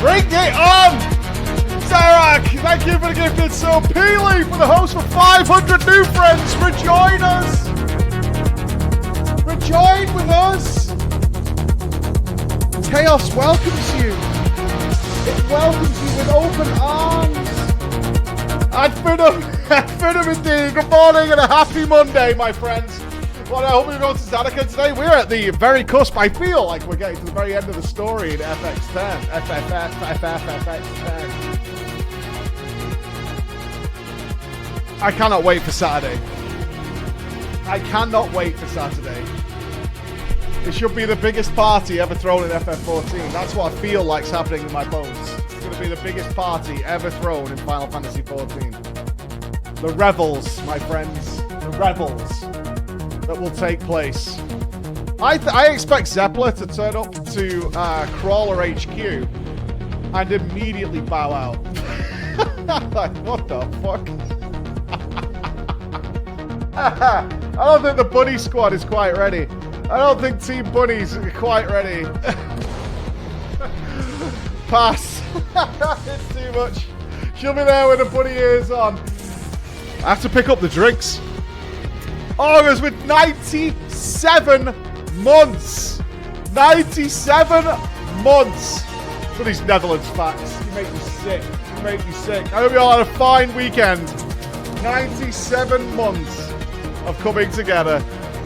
Bring it on! Zarak, thank you for the gifted sub. Peely for the host for 500 new friends. Rejoin us! Rejoin with us! Chaos welcomes you. It welcomes you with open arms. Adfinum indeed. Good morning and a happy Monday, my friends. Well, I hope you're going to Zanika today. We're at the very cusp. I feel like we're getting to the very end of the story in FX10. FFXIV. I cannot wait for Saturday. I cannot wait for Saturday. It should be the biggest party ever thrown in FF14. That's what I feel like's happening in my bones. It's going to be the biggest party ever thrown in Final Fantasy XIV. The revels, my friends. The revels that will take place. I expect Zeppler to turn up to Crawler HQ and immediately bow out. Like, what the fuck? I don't think the Bunny Squad is quite ready. I don't think Team Bunny's quite ready. Pass. It's too much. She'll be there with the bunny ears on. I have to pick up the drinks. August with 97 months. 97 months. For these Netherlands facts. You make me sick. You make me sick. I hope you all had a fine weekend. 97 months of coming together.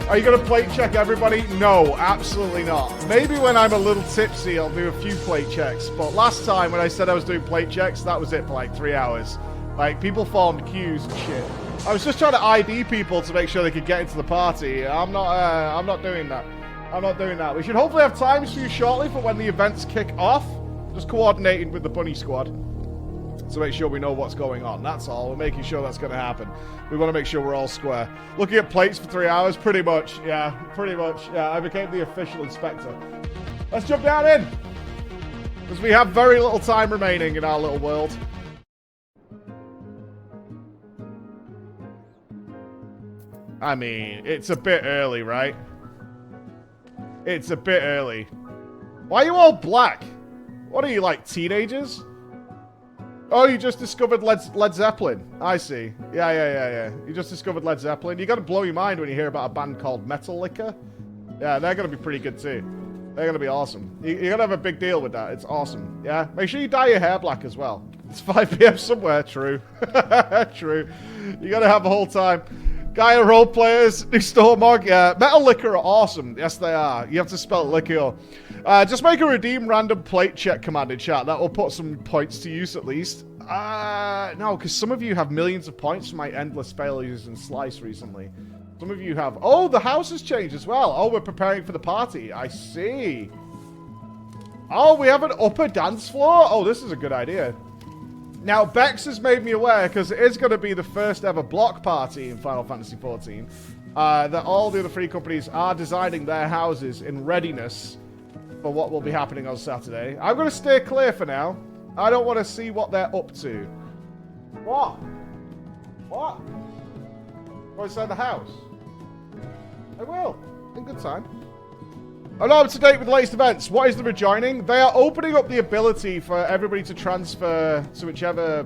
Are you going to plate check everybody? No, absolutely not. Maybe when I'm a little tipsy, I'll do a few plate checks. But last time when I said I was doing plate checks, that was it for like 3 hours. Like, people formed queues and shit. I was just trying to ID people to make sure they could get into the party. I'm not doing that. I'm not doing that. We should hopefully have times for you shortly for when the events kick off. Just coordinating with the Bunny Squad to make sure we know what's going on. That's all. We're making sure that's going to happen. We want to make sure we're all square. Looking at plates for 3 hours, pretty much. Yeah, pretty much. Yeah, I became the official inspector. Let's jump down in, because we have very little time remaining in our little world. I mean, it's a bit early, right? It's a bit early. Why are you all black? What are you, like, teenagers? Oh, you just discovered Led Zeppelin. I see. Yeah. You just discovered Led Zeppelin. You got to blow your mind when you hear about a band called Metal Liquor. Yeah, they're going to be pretty good too. They're going to be awesome. You're going to have a big deal with that. It's awesome. Yeah? Make sure you dye your hair black as well. It's 5 p.m. somewhere. True. True. You got to have the whole time. Gaia role players, new store mog. Yeah, Metal Liquor are awesome. Yes, they are. You have to spell liquor. Just make a redeem random plate check command in chat. That will put some points to use at least. No, because some of you have millions of points from my endless failures in Slice recently. Some of you have... Oh, the house has changed as well. Oh, we're preparing for the party. I see. Oh, we have an upper dance floor? Oh, this is a good idea. Now, Bex has made me aware, because it is going to be the first ever block party in Final Fantasy XIV, that all the other free companies are designing their houses in readiness for what will be happening on Saturday. I'm going to stay clear for now. I don't want to see what they're up to. What? What? Go inside the house? I will. In good time. I'm not up to date with the latest events. What is the rejoining? They are opening up the ability for everybody to transfer to whichever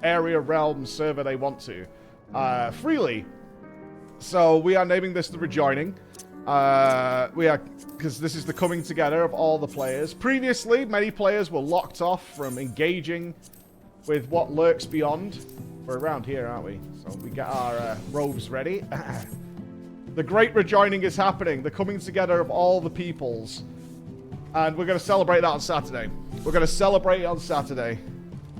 area, realm, server they want to. Freely. So we are naming this the rejoining. Because this is the coming together of all the players. Previously, many players were locked off from engaging with what lurks beyond. We're around here, aren't we? So we get our robes ready. The great rejoining is happening. The coming together of all the peoples. And we're going to celebrate that on Saturday. We're going to celebrate it on Saturday.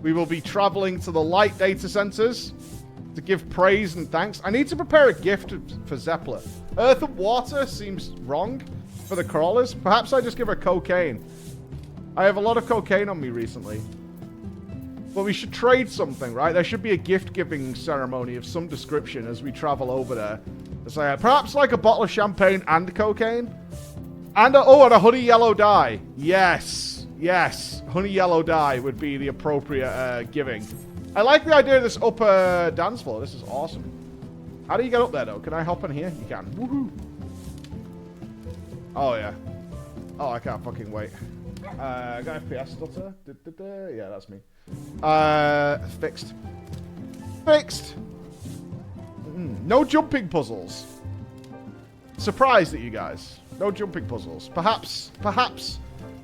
We will be traveling to the light data centers to give praise and thanks. I need to prepare a gift for Zeppler. Earth and water seems wrong for the crawlers. Perhaps I just give her cocaine. I have a lot of cocaine on me recently. But we should trade something, right? There should be a gift-giving ceremony of some description as we travel over there. So, perhaps like a bottle of champagne and cocaine? And a honey yellow dye. Yes. Yes. Honey yellow dye would be the appropriate giving. I like the idea of this upper dance floor. This is awesome. How do you get up there, though? Can I hop in here? You can. Woohoo. Oh, yeah. Oh, I can't fucking wait. Got FPS stutter. Yeah, that's me. Fixed. Fixed! No jumping puzzles. Surprised at you guys. No jumping puzzles. Perhaps,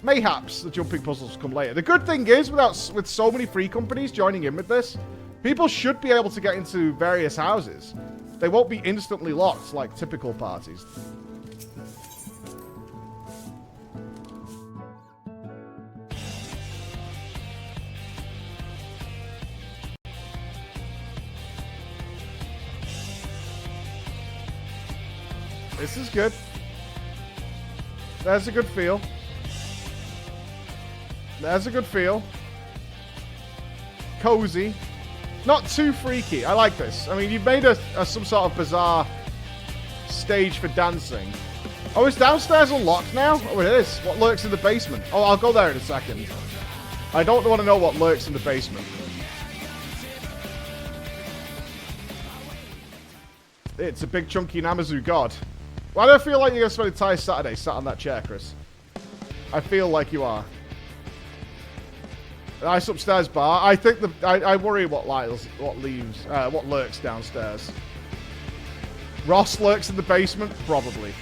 mayhaps the jumping puzzles come later. The good thing is, with so many free companies joining in with this, people should be able to get into various houses. They won't be instantly locked like typical parties. This is good. There's a good feel. There's a good feel. Cozy. Not too freaky. I like this. I mean, you've made some sort of bizarre stage for dancing. Oh, is downstairs unlocked now? Oh, it is. What lurks in the basement? Oh, I'll go there in a second. I don't want to know what lurks in the basement. It's a big chunky Namazu god. Why do I feel like you're going to spend an entire Saturday sat on that chair, Chris? I feel like you are. Nice upstairs bar. I think I worry what lurks downstairs. Ross lurks in the basement? Probably.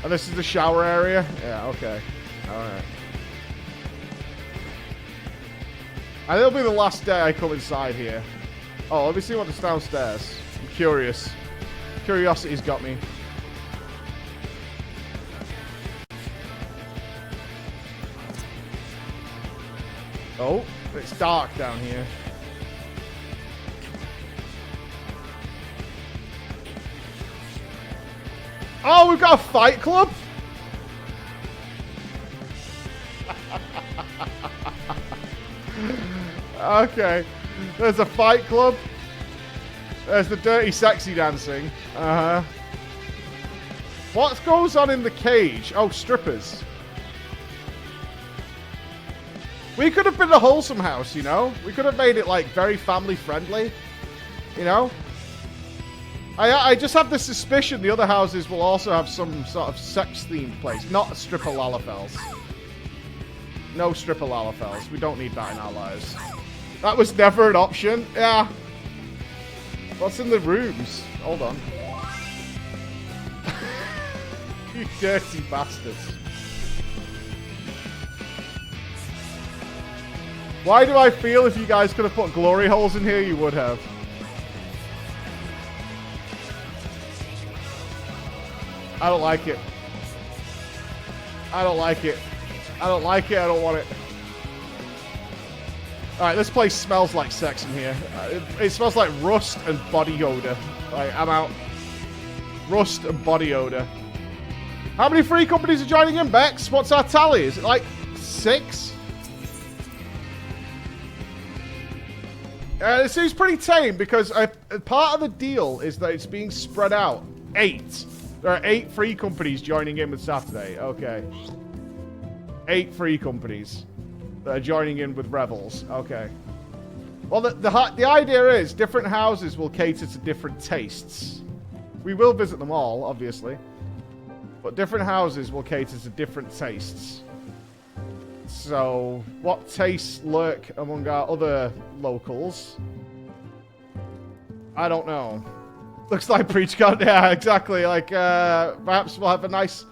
And this is the shower area? Yeah, okay. Alright. And it'll be the last day I come inside here. Oh, let me see what's downstairs. I'm curious. Curiosity's got me. Oh, it's dark down here. Oh, we've got a fight club? Okay. There's a fight club. There's the dirty sexy dancing. Uh-huh. What goes on in the cage? Oh, strippers. We could have been a wholesome house, you know? We could have made it, like, very family-friendly. You know? I just have the suspicion the other houses will also have some sort of sex-themed place. Not stripper lalafels. No stripper lalafels. We don't need that in our lives. That was never an option. Yeah. What's in the rooms? Hold on. You dirty bastards. Why do I feel if you guys could have put glory holes in here, you would have? I don't like it. I don't like it. I don't like it. I don't want it. Alright, this place smells like sex in here. It smells like rust and body odor. Like, I'm out. Rust and body odor. How many free companies are joining in, Bex? What's our tally? Is it like 6? It seems pretty tame because part of the deal is that it's being spread out. 8. There are 8 free companies joining in with Saturday. Okay. 8 free companies that are joining in with Revels. Okay. Well, the idea is different houses will cater to different tastes. We will visit them all, obviously. But different houses will cater to different tastes. So, what tastes lurk among our other locals? I don't know. Looks like PreachGaming. Yeah, exactly. Like, perhaps we'll have a nice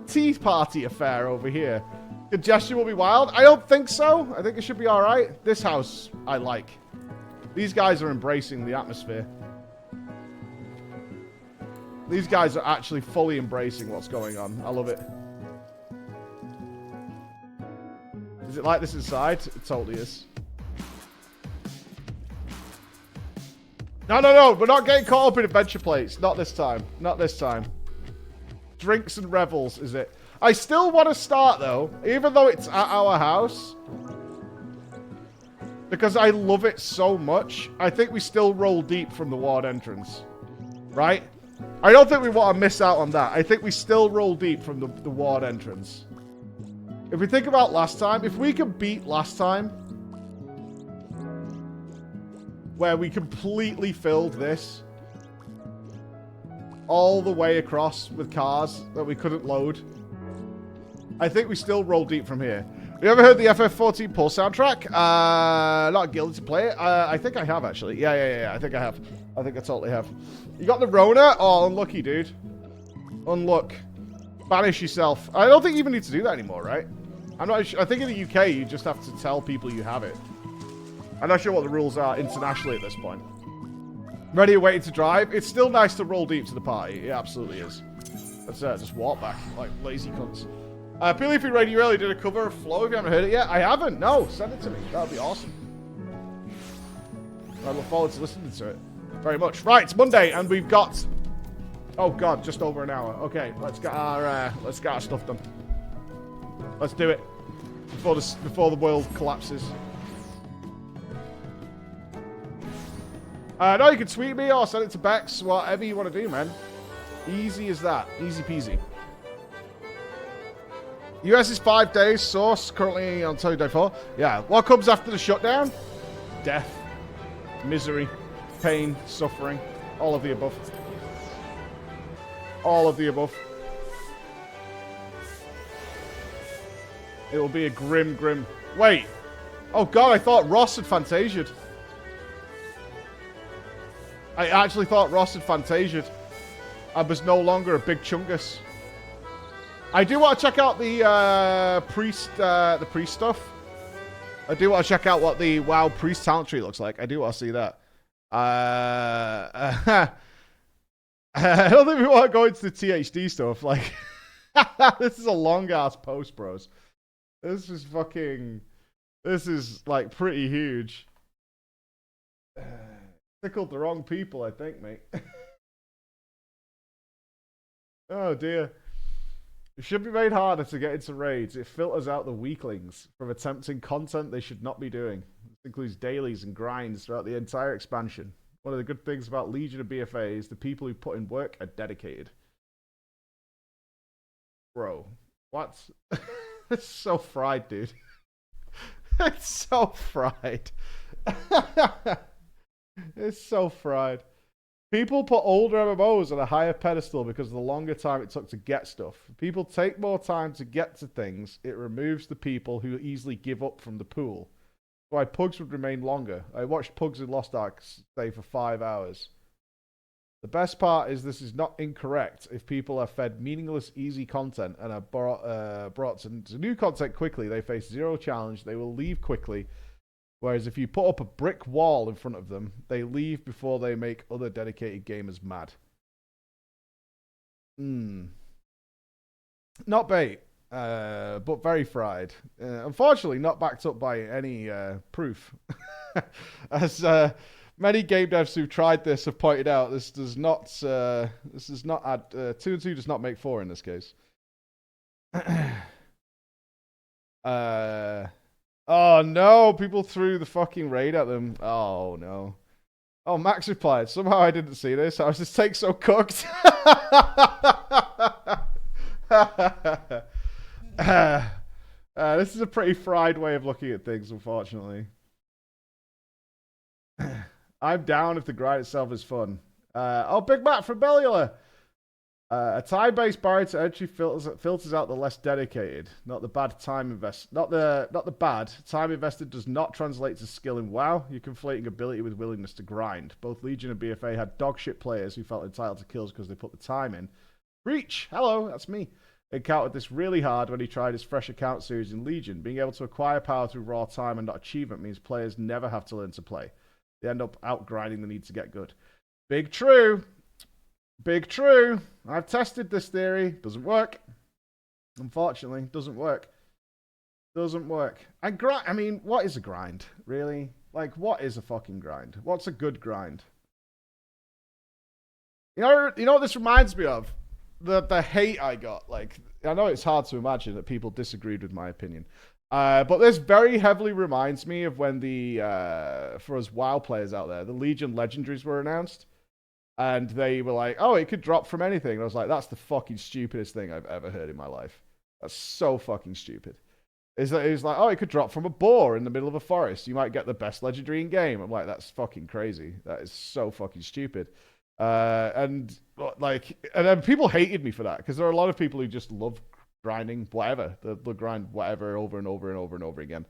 tea party affair over here. Congestion will be wild? I don't think so. I think it should be alright. This house, I like. These guys are embracing the atmosphere. These guys are actually fully embracing what's going on. I love it. Is it like this inside? It totally is. No, no, no. We're not getting caught up in adventure plates. Not this time. Not this time. Drinks and revels, is it? I still want to start, though. Even though it's at our house. Because I love it so much. I think we still roll deep from the ward entrance. Right? I don't think we want to miss out on that. I think we still roll deep from the ward entrance. If we think about last time, if we could beat last time, where we completely filled this all the way across with cars that we couldn't load, I think we still roll deep from here. You ever heard the FF14 Pulse soundtrack? Not guilty to play it. I think I have, actually. Yeah. I think I have. I think I totally have. You got the Rona? Oh, unlucky, dude. Unluck. Banish yourself. I don't think you even need to do that anymore, right? I'm not. I think in the UK, you just have to tell people you have it. I'm not sure what the rules are internationally at this point. Ready and waiting to drive? It's still nice to roll deep to the party. It absolutely is. Let's just walk back like lazy cunts. Leafy Radio earlier did a cover of Flow. If you haven't heard it yet, I haven't. No, send it to me. That would be awesome. I look forward to listening to it very much. Right, it's Monday, and we've got. Oh God, just over an hour. Okay, let's get our stuff done. Let's do it before the world collapses. No, you can tweet me or send it to Bex. Whatever you want to do, man. Easy as that. Easy peasy. US is 5 days. Source currently on day 4. Yeah. What comes after the shutdown? Death, misery, pain, suffering. All of the above. All of the above. It will be a grim. Wait. Oh God, I thought Ross had Fantasia'd. I actually thought Ross had Fantasia'd. I was no longer a big chungus. I do want to check out the priest stuff. I do want to check out what the WoW priest talent tree looks like. I do want to see that. I don't think we want to go into the THD stuff. Like, this is a long ass post, bros. This is like pretty huge. Tickled the wrong people, I think, mate. Oh dear. It should be made harder to get into raids. It filters out the weaklings from attempting content they should not be doing. This includes dailies and grinds throughout the entire expansion. One of the good things about Legion of BFA is the people who put in work are dedicated. Bro, what? It's so fried, dude. It's so fried. It's so fried. People put older MMOs on a higher pedestal because of the longer time it took to get stuff. People take more time to get to things. It removes the people who easily give up from the pool. Why Pugs would remain longer. I watched Pugs in Lost Ark stay for 5 hours. The best part is this is not incorrect. If people are fed meaningless, easy content and are brought to new content quickly, they face zero challenge. They will leave quickly. Whereas if you put up a brick wall in front of them, they leave before they make other dedicated gamers mad. Not bait, but very fried. Unfortunately, not backed up by any proof. As many game devs who've tried this have pointed out, this does not add 2 and 2 does not make 4 in this case. Oh no, people threw the fucking raid at them. Oh no. Oh, Max replied, somehow I didn't see this. I was just take so cooked. This is a pretty fried way of looking at things, unfortunately. I'm down if the grind itself is fun. Oh, Big Matt from Bellula. A time-based barrier to entry filters out the less dedicated, not the bad time invest. Not the bad time invested does not translate to skill in WoW. You're conflating ability with willingness to grind. Both Legion and BFA had dogshit players who felt entitled to kills because they put the time in. Breach, hello, that's me. Encountered this really hard when he tried his fresh account series in Legion. Being able to acquire power through raw time and not achievement means players never have to learn to play. They end up outgrinding the need to get good. Big true. Big true. I've tested this theory. Doesn't work. Unfortunately, doesn't work. Doesn't work. And I mean, what is a grind? Really? Like, what is a fucking grind? What's a good grind? You know what this reminds me of? The hate I got. Like, I know it's hard to imagine that people disagreed with my opinion. But this very heavily reminds me of when for us WoW players out there, the Legion Legendaries were announced. And they were like, oh, it could drop from anything. And I was like, that's the fucking stupidest thing I've ever heard in my life. That's so fucking stupid. It's like, oh, it could drop from a boar in the middle of a forest. You might get the best legendary in game. I'm like, that's fucking crazy. That is so fucking stupid. And then people hated me for that because there are a lot of people who just love grinding whatever. They'll grind whatever over and over and over and over again.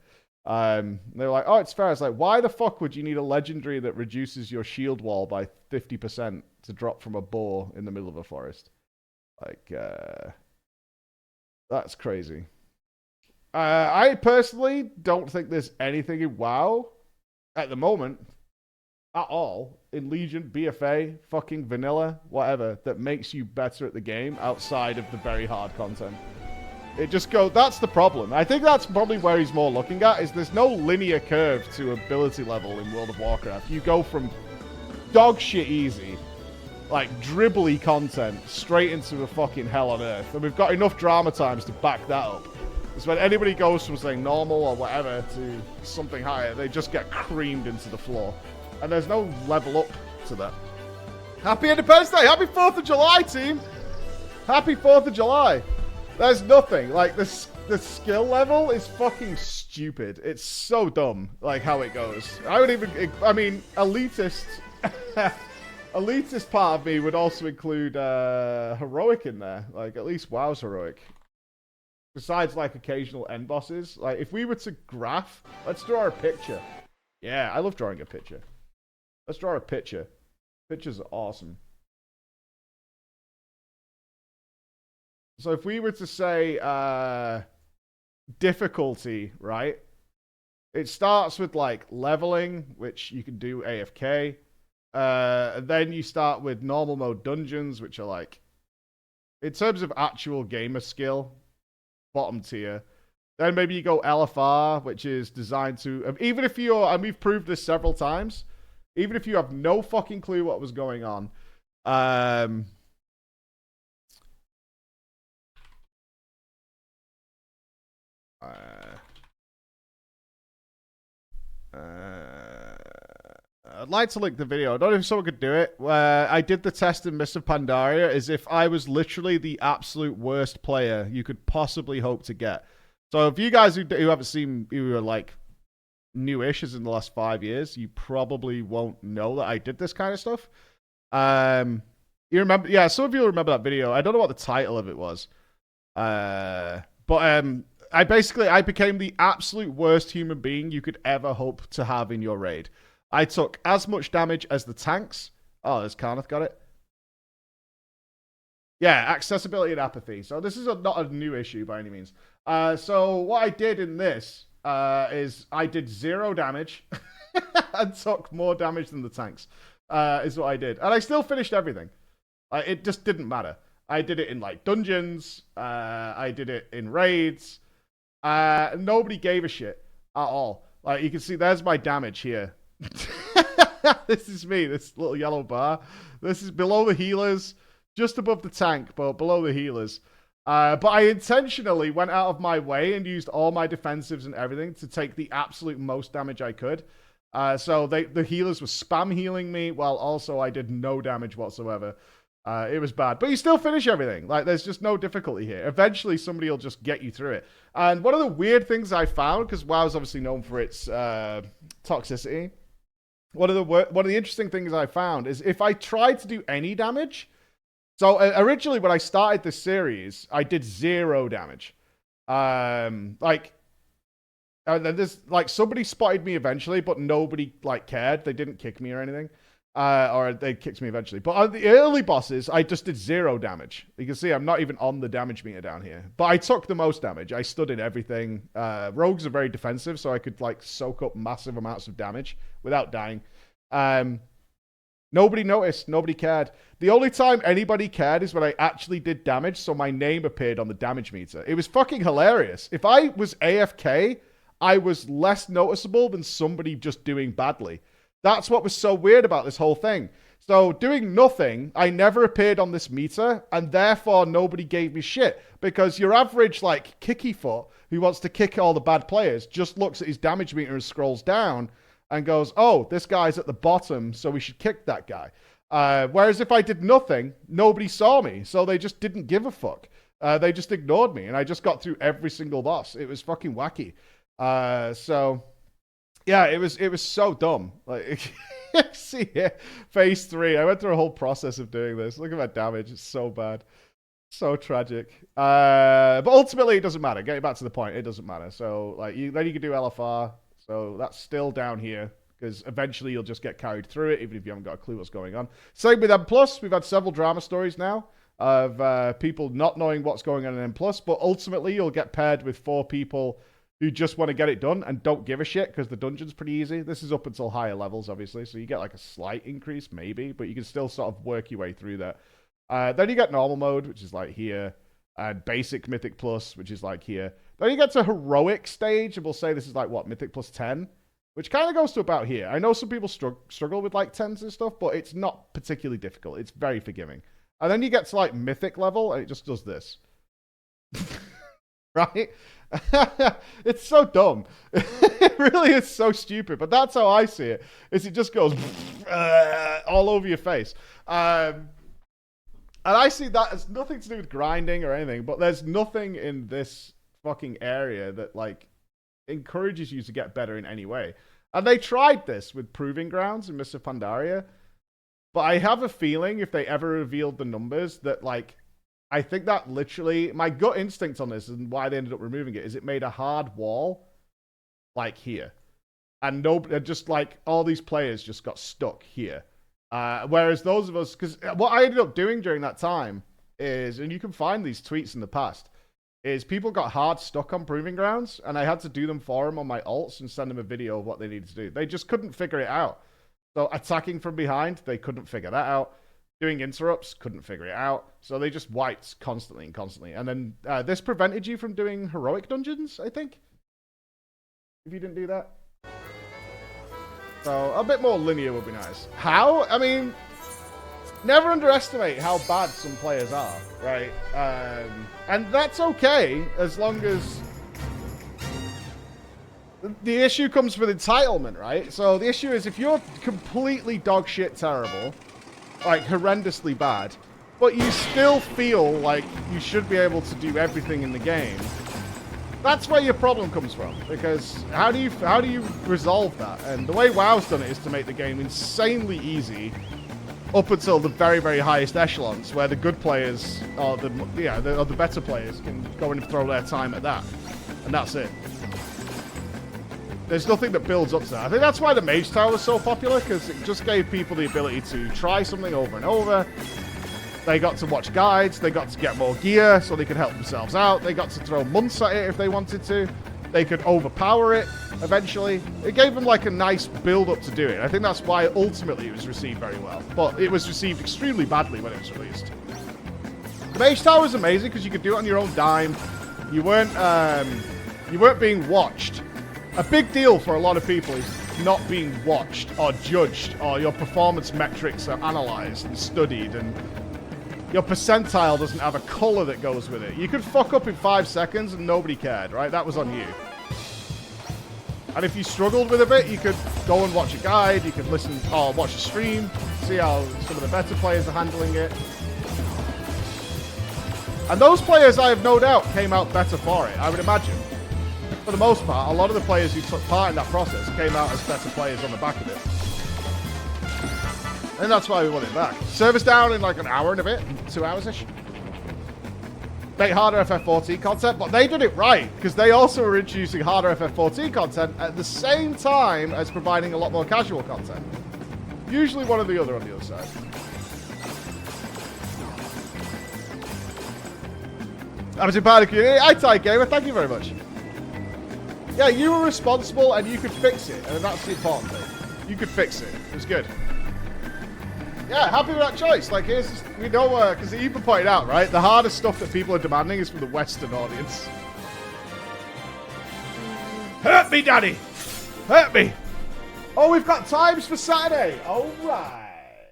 They're like, oh, it's fair. It's like, why the fuck would you need a legendary that reduces your shield wall by 50% to drop from a boar in the middle of a forest? Like, that's crazy. I personally don't think there's anything in WoW at the moment at all in Legion, BFA, fucking vanilla, whatever, that makes you better at the game outside of the very hard content. It just goes, that's the problem. I think that's probably where he's more looking at, is there's no linear curve to ability level in World of Warcraft. You go from dog shit easy, like dribbly content, straight into a fucking hell on earth. And we've got enough drama times to back that up. It's when anybody goes from saying normal or whatever to something higher, they just get creamed into the floor. And there's no level up to that. Happy Independence Day! Happy 4th of July, team! Happy 4th of July! There's nothing. Like, the skill level is fucking stupid. It's so dumb, like, how it goes. I would even... I mean, elitist... elitist part of me would also include heroic in there. Like, at least WoW's heroic. Besides, like, occasional end bosses. Like, if we were to graph... Let's draw a picture. Yeah, I love drawing a picture. Let's draw a picture. Pictures are awesome. So if we were to say difficulty, right? It starts with like leveling, which you can do AFK. Then you start with normal mode dungeons, which are like, in terms of actual gamer skill, bottom tier. Then maybe you go LFR, which is designed to, even if you're, and we've proved this several times, even if you have no fucking clue what was going on, I'd like to link the video. I don't know if someone could do it. Where I did the test in Mists of Pandaria as if I was literally the absolute worst player you could possibly hope to get. So if you guys who haven't seen, who are like newish as in the last 5 years, you probably won't know that I did this kind of stuff. You remember? Yeah, some of you will remember that video. I don't know what the title of it was. I became the absolute worst human being you could ever hope to have in your raid. I took as much damage as the tanks. Oh, there's Karnath got it. Yeah, accessibility and apathy. So this is not a new issue by any means. So what I did in this is I did 0 damage and took more damage than the tanks. Is what I did. And I still finished everything. It just didn't matter. I did it in like dungeons. I did it in raids. Nobody gave a shit at all. Like you can see, there's my damage here. This is me, this little yellow bar. This is below the healers, just above the tank, but below the healers. But I intentionally went out of my way and used all my defensives and everything to take the absolute most damage I could. So the healers were spam healing me, while also I did no damage whatsoever. It was bad. But you still finish everything. Like, there's just no difficulty here. Eventually, somebody will just get you through it. And one of the weird things I found, because WoW is obviously known for its toxicity, one of the interesting things I found is if I tried to do any damage... So, originally, when I started this series, I did 0 damage. And then there's, like, somebody spotted me eventually, but nobody, like, cared. They didn't kick me or anything. Or they kicked me eventually. But on the early bosses, I just did 0 damage. You can see I'm not even on the damage meter down here. But I took the most damage. I stood in everything. Rogues are very defensive, so I could like soak up massive amounts of damage without dying. Nobody noticed. Nobody cared. The only time anybody cared is when I actually did damage, so my name appeared on the damage meter. It was fucking hilarious. If I was AFK, I was less noticeable than somebody just doing badly. That's what was so weird about this whole thing. So doing nothing, I never appeared on this meter, and therefore nobody gave me shit. Because your average, like, kicky foot, who wants to kick all the bad players, just looks at his damage meter and scrolls down and goes, oh, this guy's at the bottom, so we should kick that guy. Whereas if I did nothing, nobody saw me, so they just didn't give a fuck. They just ignored me, and I just got through every single boss. It was fucking wacky. So... yeah, it was so dumb. Like, see here, phase 3. I went through a whole process of doing this. Look at my damage; it's so bad. So tragic. But ultimately, it doesn't matter. Getting back to the point, it doesn't matter. So, like, then you can do LFR. So that's still down here because eventually you'll just get carried through it, even if you haven't got a clue what's going on. Same with M+. We've had several drama stories now of people not knowing what's going on in M+. But ultimately, you'll get paired with 4 people who just want to get it done and don't give a shit because the dungeon's pretty easy. This is up until higher levels, obviously. So you get like a slight increase, maybe, but you can still sort of work your way through that. Then you get normal mode, which is like here, and basic Mythic Plus, which is like here. Then you get to heroic stage, and we'll say this is like what, Mythic Plus 10, which kind of goes to about here. I know some people struggle with like 10s and stuff, but it's not particularly difficult. It's very forgiving. And then you get to like Mythic level, and it just does this. Right? It's so dumb. It really is so stupid, but that's how I see it. Is it just goes all over your face. And I see that as nothing to do with grinding or anything, but there's nothing in this fucking area that, like, encourages you to get better in any way. And they tried this with Proving Grounds and Mists of Pandaria, but I have a feeling if they ever revealed the numbers that, like, I think that literally, my gut instinct on this and why they ended up removing it is it made a hard wall, like here. And just like, all these players just got stuck here. Whereas those of us, because what I ended up doing during that time is, and you can find these tweets in the past, is people got hard stuck on Proving Grounds, and I had to do them for them on my alts and send them a video of what they needed to do. They just couldn't figure it out. So attacking from behind, they couldn't figure that out. Doing interrupts, couldn't figure it out. So they just wiped constantly and constantly. And then this prevented you from doing heroic dungeons, I think, if you didn't do that. So a bit more linear would be nice. How? I mean, never underestimate how bad some players are, right? And that's okay as long as the issue comes with entitlement, right? So the issue is if you're completely dog shit terrible, like horrendously bad, but you still feel like you should be able to do everything in the game, that's where your problem comes from. Because how do you resolve that? And the way WoW's done it is to make the game insanely easy up until the very, very highest echelons, where the good players or the better players can go and throw their time at that, and that's it. There's nothing that builds up to that. I think that's why the Mage Tower was so popular, because it just gave people the ability to try something over and over. They got to watch guides, they got to get more gear so they could help themselves out, they got to throw months at it if they wanted to, they could overpower it eventually. It gave them like a nice build-up to do it. I think that's why ultimately it was received very well. But it was received extremely badly when it was released. The Mage Tower was amazing because you could do it on your own dime. You weren't being watched. A big deal for a lot of people is not being watched or judged, or your performance metrics are analyzed and studied, and your percentile doesn't have a color that goes with it. You could fuck up in 5 seconds and nobody cared, right? That was on you. And if you struggled with a bit, you could go and watch a guide, you could listen or watch a stream, see how some of the better players are handling it. And those players, I have no doubt, came out better for it, I would imagine. For the most part, a lot of the players who took part in that process came out as better players on the back of it. And that's why we want it back. Servers down in like an hour and a bit, 2 hours-ish. Make harder FF14 content, but they did it right, because they also were introducing harder FF14 content at the same time as providing a lot more casual content. Usually one or the other on the other side. I'm a part of the community. Hi, Gamer. Thank you very much. Yeah, you were responsible and you could fix it, and that's the important thing. You could fix it. It was good. Yeah, happy with that choice. Like, we know, because you even pointed out, right? The hardest stuff that people are demanding is from the Western audience. Hurt me, Daddy! Hurt me! Oh, we've got times for Saturday. All right.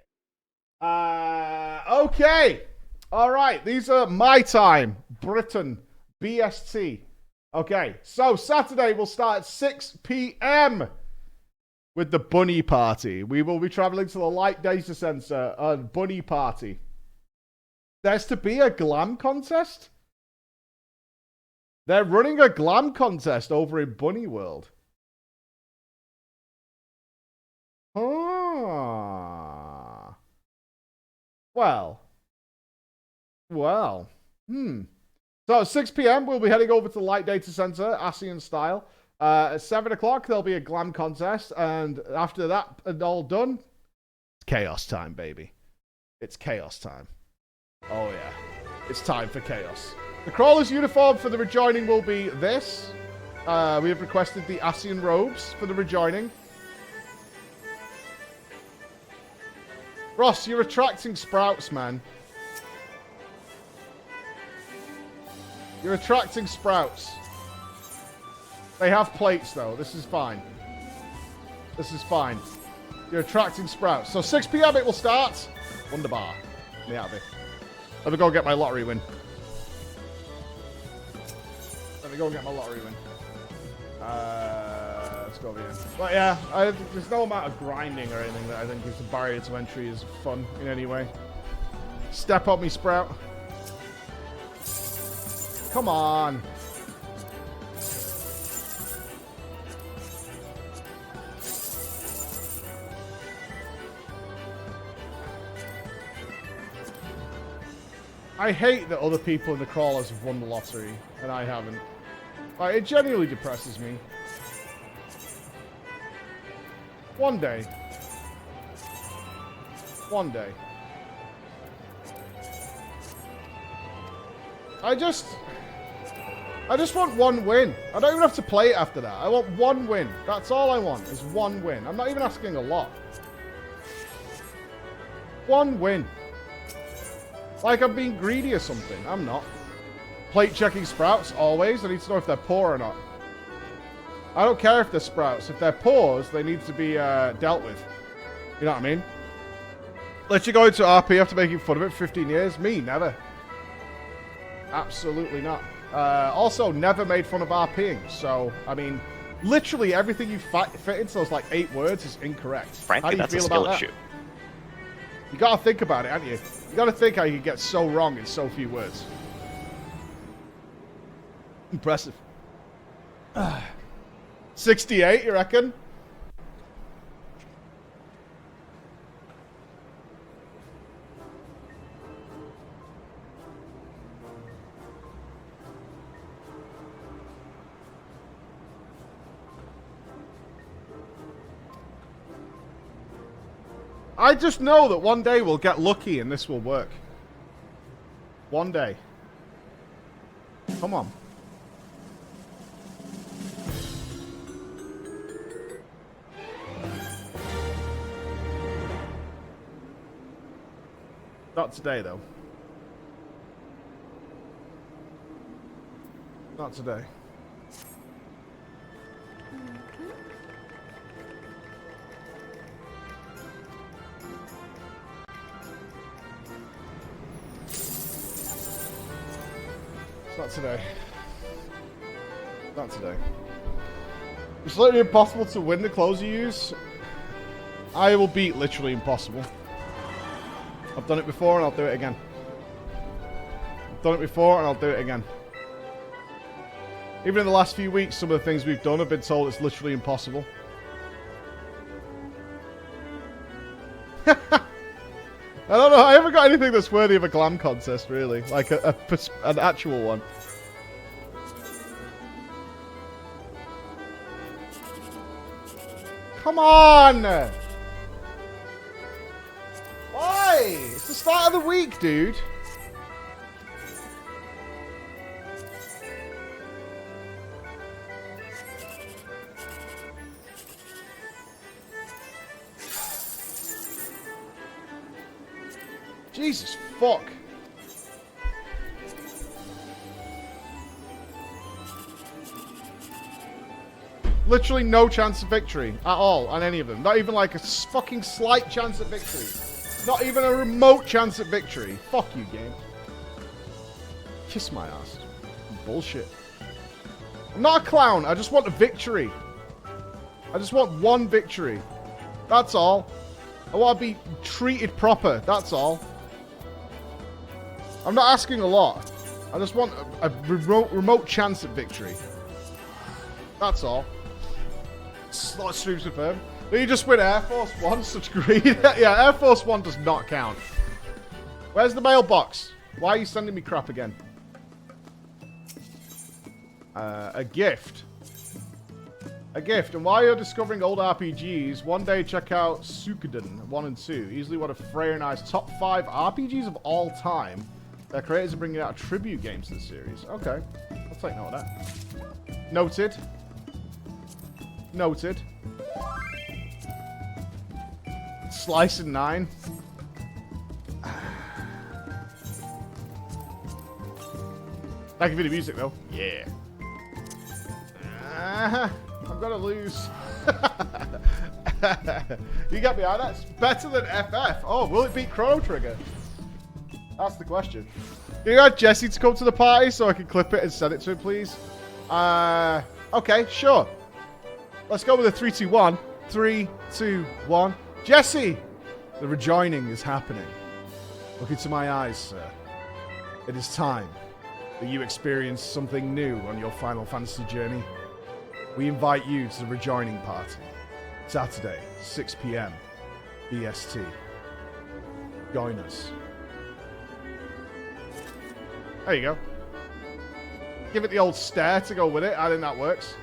Okay. All right. These are my time. Britain. BST. Okay. So, Saturday will start at 6 p.m. with the Bunny Party. We will be traveling to the Light Data Center on Bunny Party. There's to be a glam contest? They're running a glam contest over in Bunny World. Ah. Well. So at 6 p.m., we'll be heading over to the Light Data Center, ASEAN style. At 7 o'clock, there'll be a glam contest. And after that and all done, it's chaos time, baby. It's chaos time. Oh, yeah. It's time for chaos. The crawler's uniform for the rejoining will be this. We have requested the ASEAN robes for the rejoining. Ross, you're attracting sprouts, man. You're attracting sprouts. They have plates, though. This is fine. This is fine. You're attracting sprouts. So 6 p.m. it will start. Wunderbar. Let me out of here. Let me go get my lottery win. Let me go get my lottery win. Let's go over here. But yeah, there's no amount of grinding or anything that I think is a barrier to entry is fun in any way. Step up me, Sprout. Come on. I hate that other people in the crawlers have won the lottery and I haven't. Like, it genuinely depresses me. One day. One day. I just want one win. I don't even have to play it after that. I want one win. That's all I want, is one win. I'm not even asking a lot. One win. Like I'm being greedy or something. I'm not. Plate checking sprouts, always. I need to know if they're poor or not. I don't care if they're sprouts. If they're poors, they need to be dealt with. You know what I mean? Let you go into RP after making fun of it for 15 years? Me, never. Absolutely not. Also, never made fun of RPing. So, I mean, literally everything you fit into those like 8 words is incorrect. Frankly, how do you that's feel a skill about issue. that? You gotta think about it, haven't you? You gotta think how you get so wrong in so few words. Impressive. 68, you reckon? I just know that one day we'll get lucky and this will work. One day. Come on. Not today, though. Not today. It's not today. Not today. It's literally impossible to win the clothes you use. I will beat literally impossible. I've done it before and I'll do it again. I've done it before and I'll do it again. Even in the last few weeks, some of the things we've done have been told it's literally impossible. I don't know, I haven't got anything that's worthy of a glam contest, really. Like an actual one. Come on! Why? It's the start of the week, dude. Jesus fuck. Literally no chance of victory at all on any of them. Not even like a fucking slight chance of victory. Not even a remote chance at victory. Fuck you, game. Kiss my ass. Bullshit. I'm not a clown. I just want a victory. I just want one victory. That's all. I want to be treated proper. That's all. I'm not asking a lot. I just want a remote chance at victory. That's all. Slot streams confirmed. But you just win Air Force One, such greed. Yeah, Air Force One does not count. Where's the mailbox? Why are you sending me crap again? A gift. A gift. And while you're discovering old RPGs, one day check out Suikoden 1 and 2. Easily one of Freya and I's top 5 RPGs of all time. Their creators are bringing out a tribute game to the series. Okay. I'll take note of that. Noted. Noted. Slice and 9. Thank you for the music, though. Yeah. I'm gonna lose. You got me on. That's better than FF. Oh, will it beat Chrono Trigger? That's the question. You got Jesse to come to the party so I can clip it and send it to him, please? Okay, sure. Let's go with a 3, 2, 1. 3, 2, 1. Jesse! The rejoining is happening. Look into my eyes, sir. It is time that you experience something new on your Final Fantasy journey. We invite you to the rejoining party. Saturday, 6 p.m. BST. Join us. There you go. Give it the old stare to go with it. I think that works.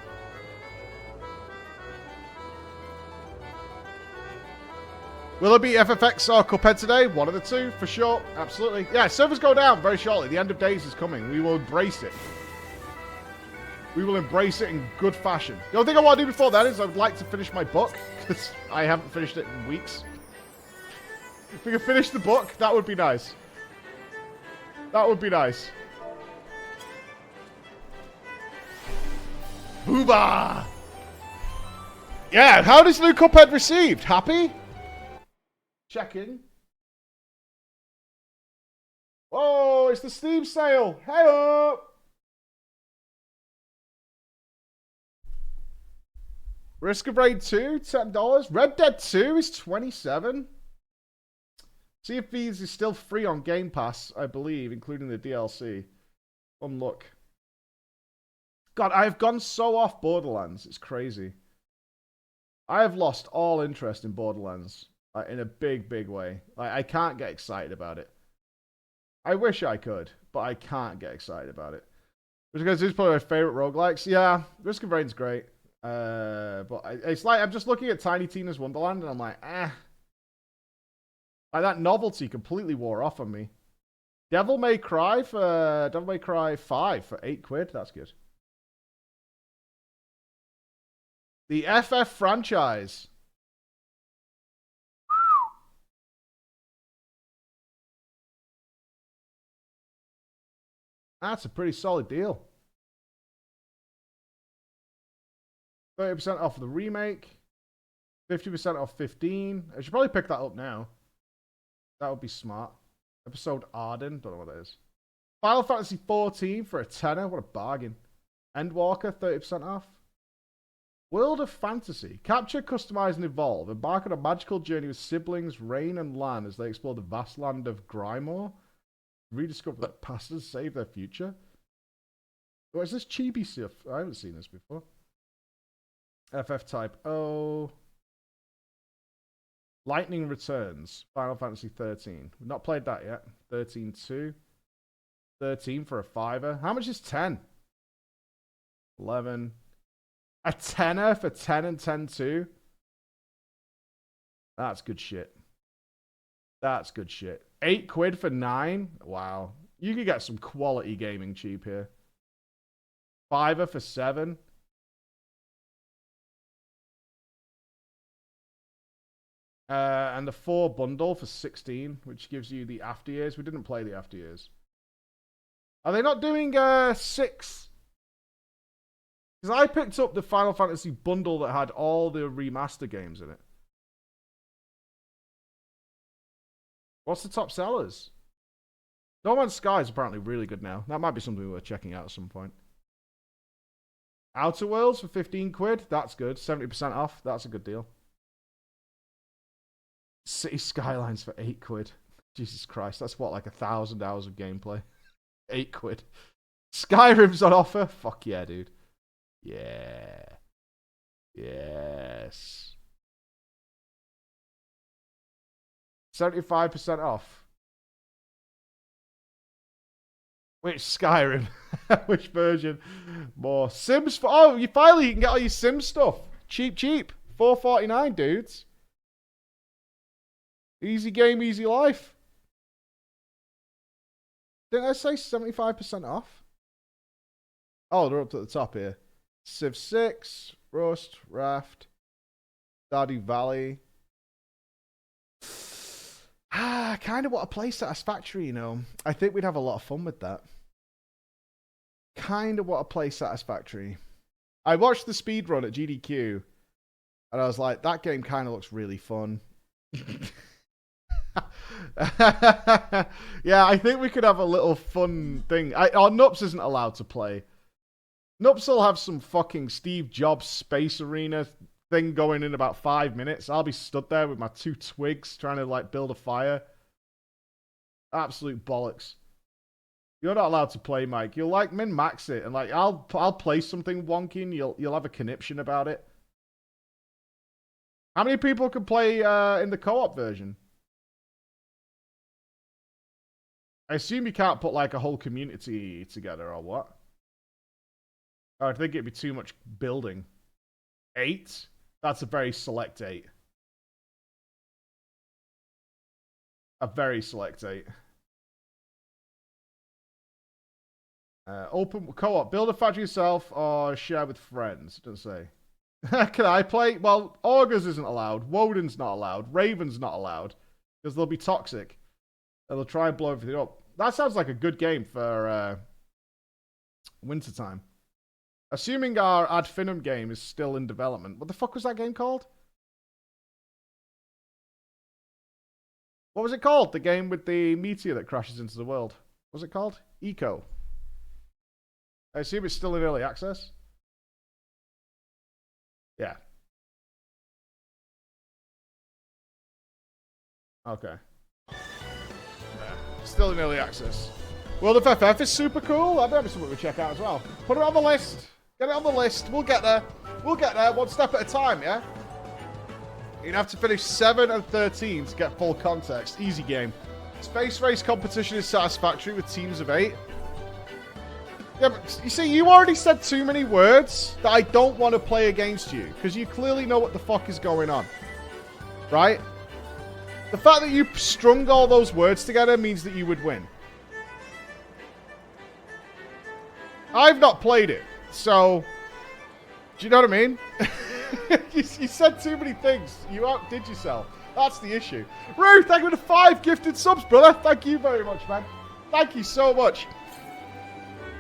Will it be FFX or Cuphead today? One of the two, for sure. Absolutely. Yeah, servers go down very shortly. The end of days is coming. We will embrace it. We will embrace it in good fashion. The only thing I want to do before that is I would like to finish my book, because I haven't finished it in weeks. If we could finish the book, that would be nice. That would be nice. Booba! Yeah, how does new Cuphead received? Happy? Checking. Oh, it's the Steam sale. Hey-o! Risk of Raid 2, $10. Red Dead 2 is $27. Sea of Thieves is still free on Game Pass, I believe, including the DLC. One look. God, I have gone so off Borderlands. It's crazy. I have lost all interest in Borderlands. In a big, big way. I can't get excited about it. I wish I could, but I can't get excited about it. Because it's probably my favorite roguelikes. Yeah, Risk of Rain's great. But it's like I'm just looking at Tiny Tina's Wonderland and I'm like, Like that novelty completely wore off on me. Devil May Cry 5 for £8. That's good. The FF franchise. That's a pretty solid deal. 30% off the remake. 50% off 15. I should probably pick that up now. That would be smart. Episode Arden. Don't know what that is. Final Fantasy 14 for a tenner. What a bargain. Endwalker, 30% off. World of Fantasy. Capture, customize, and evolve. Embark on a magical journey with siblings Rain and Lan as they explore the vast land of Grimoire. Rediscover their past and save their future. What is this chibi stuff? I haven't seen this before. FF Type O. Lightning Returns. Final Fantasy 13. We've not played that yet. 13-2. 13 for a $5. How much is 10? 11. A tenner for 10 and 10-2. That's good shit. That's good shit. £8 for 9. Wow. You could get some quality gaming cheap here. $5 for 7. And the 4 bundle for 16, which gives you the after years. We didn't play the after years. Are they not doing 6? Because I picked up the Final Fantasy bundle that had all the remaster games in it. What's the top sellers? No Man's Sky is apparently really good now. That might be something we're checking out at some point. Outer Worlds for £15. That's good. 70% off. That's a good deal. City Skylines for £8. Jesus Christ, that's what, like 1,000 hours of gameplay. £8. Skyrim's on offer. Fuck yeah, dude. Yeah. Yes. 75% off. Which Skyrim? Which version? More Sims? Oh, you can get all your Sims stuff. Cheap. $4.49, dudes. Easy game, easy life. Didn't I say 75% off? Oh, they're up to the top here. Civ 6, Rust, Raft, Stardew Valley. I kind of want to play Satisfactory, you know. I think we'd have a lot of fun with that. Kind of want to play Satisfactory. I watched the speedrun at GDQ, and I was like, that game kind of looks really fun. Yeah, I think we could have a little fun thing. Nups isn't allowed to play. Nups will have some fucking Steve Jobs Space Arena thing going in about 5 minutes. I'll be stood there with my 2 twigs trying to like build a fire. Absolute bollocks. You're not allowed to play, Mike. You'll like min-max it, and like I'll play something wonky, and you'll have a conniption about it. How many people can play in the co-op version? I assume you can't put like a whole community together, or what? Oh, I think it'd be too much building. 8? That's a very select 8. A very select 8. Open co-op. Build a factory yourself or share with friends. It doesn't say. Can I play? Well, Augurs isn't allowed. Woden's not allowed. Raven's not allowed. Because they'll be toxic. And they'll try and blow everything up. That sounds like a good game for wintertime. Assuming our Ad Finum game is still in development. What the fuck was that game called? What was it called? The game with the meteor that crashes into the world. What was it called? Eco. I assume it's still in early access. Yeah. Okay. Yeah. Still in early access. World of FF is super cool. That'd be something we check out as well. Put it on the list. Get it on the list. We'll get there. We'll get there one step at a time, yeah? You'd have to finish 7 and 13 to get full context. Easy game. Space race competition is satisfactory with teams of 8. Yeah, but you see, you already said too many words that I don't want to play against you. Because you clearly know what the fuck is going on. Right? The fact that you strung all those words together means that you would win. I've not played it. So, do you know what I mean? you said too many things. You outdid yourself. That's the issue. Ruth, thank you for the 5 gifted subs, brother. Thank you very much, man. Thank you so much.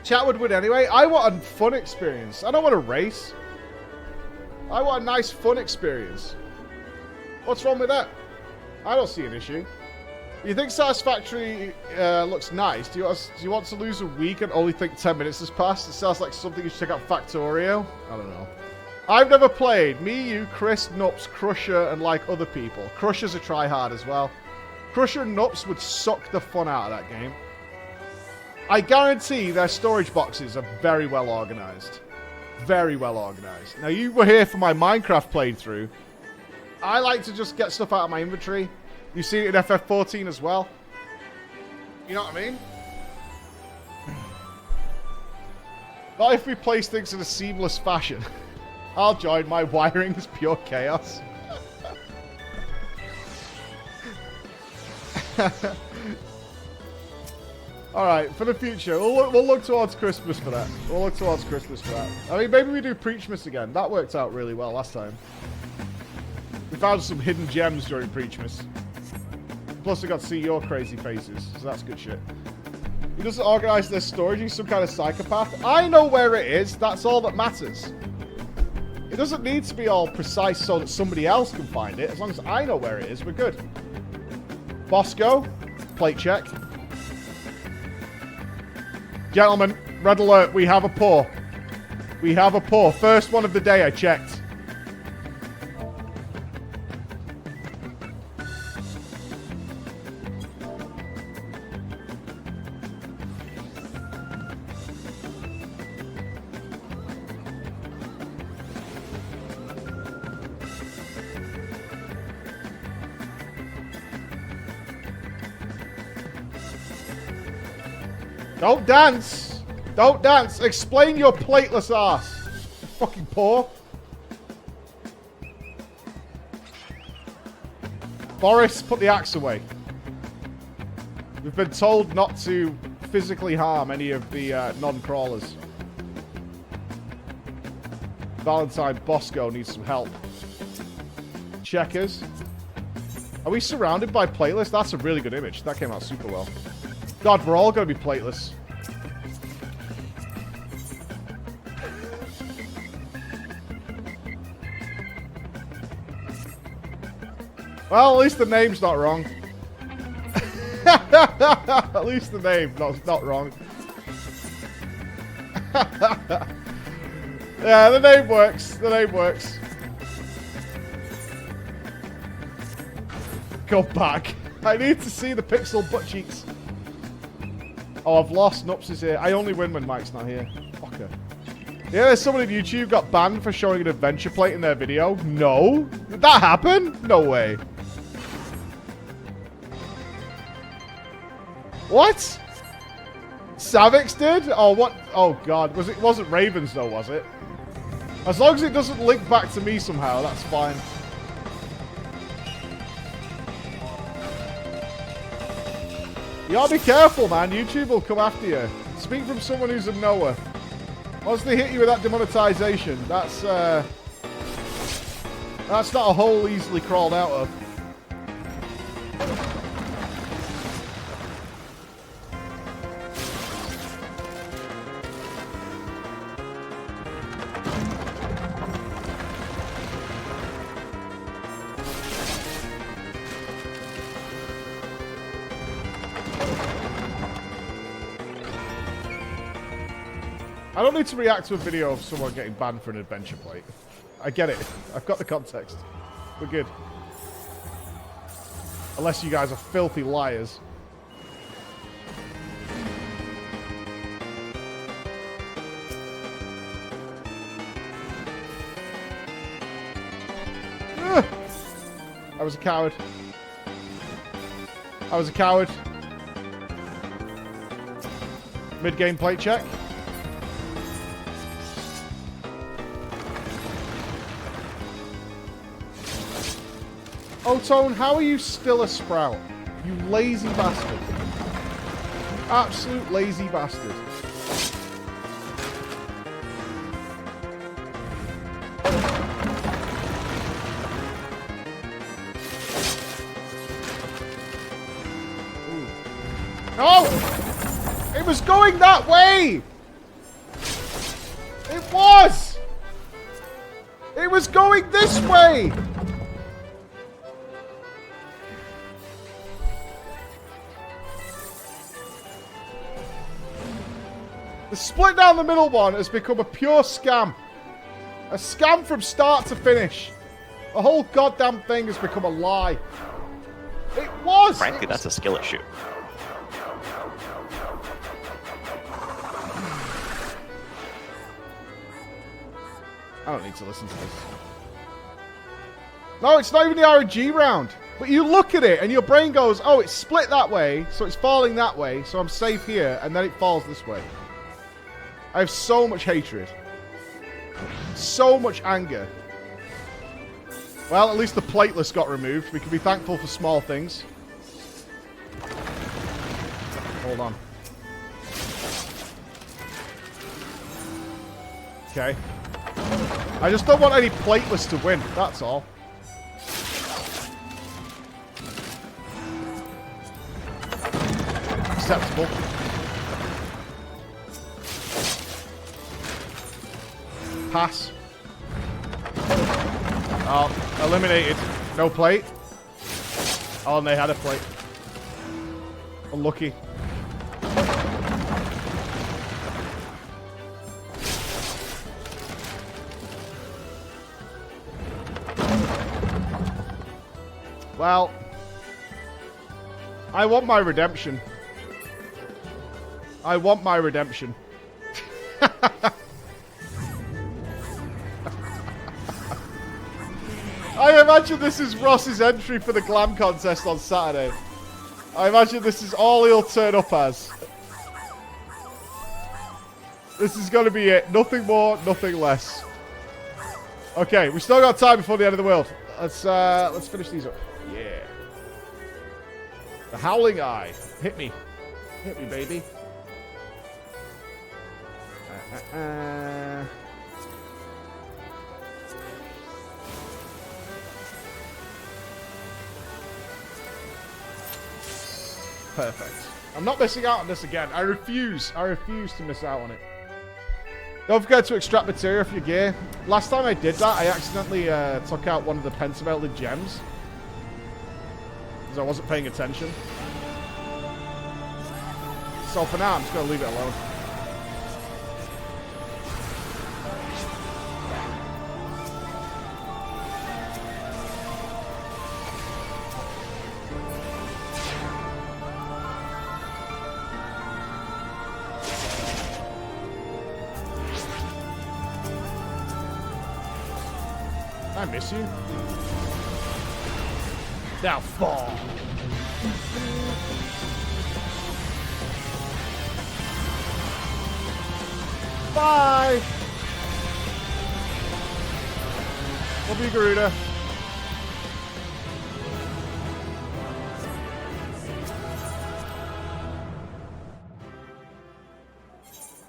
Chat would win anyway. I want a fun experience. I don't want a race. I want a nice fun experience. What's wrong with that? I don't see an issue. You think Satisfactory looks nice? Do you want to lose a week and only think 10 minutes has passed? It sounds like something you should check out Factorio. I don't know. I've never played. Me, you, Chris, Nups, Crusher, and like other people. Crusher's a tryhard as well. Crusher and Nups would suck the fun out of that game. I guarantee their storage boxes are very well organized. Very well organized. Now, you were here for my Minecraft playthrough. I like to just get stuff out of my inventory. You see it in FF14 as well. You know what I mean? Not if we place things in a seamless fashion. I'll join. My wiring is pure chaos. Alright, for the future, we'll look towards Christmas for that. We'll look towards Christmas for that. I mean, maybe we do Preachmas again. That worked out really well last time. We found some hidden gems during Preachmas. Plus, I got to see your crazy faces, so that's good shit. He doesn't organize their storage, he's some kind of psychopath. I know where it is, that's all that matters. It doesn't need to be all precise so that somebody else can find it. As long as I know where it is, we're good. Bosco, plate check. Gentlemen, red alert, we have a pour. We have a pour. First one of the day, I checked. Don't dance. Don't dance. Explain your plateless ass. Fucking poor. Boris, put the axe away. We've been told not to physically harm any of the non-crawlers. Valentine Bosco needs some help. Checkers. Are we surrounded by plateless? That's a really good image. That came out super well. God, we're all going to be plateless. Well, at least the name's not wrong. At least the name not wrong. Yeah, the name works. The name works. Go back. I need to see the pixel butt cheeks. Oh, I've lost. Nups is here. I only win when Mike's not here. Fucker. Yeah, there's someone on YouTube got banned for showing an adventure plate in their video. No. Did that happen? No way. What? Savix did? Oh, what? Oh, God. It wasn't Ravens, though, was it? As long as it doesn't link back to me somehow, that's fine. You gotta be careful, man. YouTube will come after you. Speak from someone who's a knower. Once they hit you with that demonetization, that's not a hole easily crawled out of. I don't need to react to a video of someone getting banned for an adventure plate. I get it. I've got the context. We're good. Unless you guys are filthy liars. I was a coward. I was a coward. Mid-game plate check. Oh, Tone, how are you still a sprout? You lazy bastard. You absolute lazy bastard. Ooh. No! It was going that way! It was! It was going this way! The split down the middle one has become a pure scam. A scam from start to finish. The whole goddamn thing has become a lie. It was! Frankly, that's a skill issue. I don't need to listen to this. No, it's not even the RNG round. But you look at it and your brain goes, oh, it's split that way, so it's falling that way, so I'm safe here, and then it falls this way. I have so much hatred. So much anger. Well, at least the plateless got removed. We can be thankful for small things. Hold on. Okay. I just don't want any plateless to win. That's all. Acceptable. Pass. Oh, eliminated. No plate. Oh, and they had a plate. Unlucky. Well, I want my redemption. I want my redemption. I imagine this is Ross's entry for the glam contest on Saturday. I imagine this is all he'll turn up as. This is going to be it. Nothing more, nothing less. Okay, we still got time before the end of the world. Let's finish these up. Yeah. The Howling Eye. Hit me. Hit me, baby. Perfect. I'm not missing out on this again. I refuse to miss out on it. Don't forget to extract material for your gear. Last time I did that, I accidentally took out one of the pentamelted gems. Because I wasn't paying attention. So for now, I'm just going to leave it alone. I miss you. Now fall. Bye. Love you, Garuda.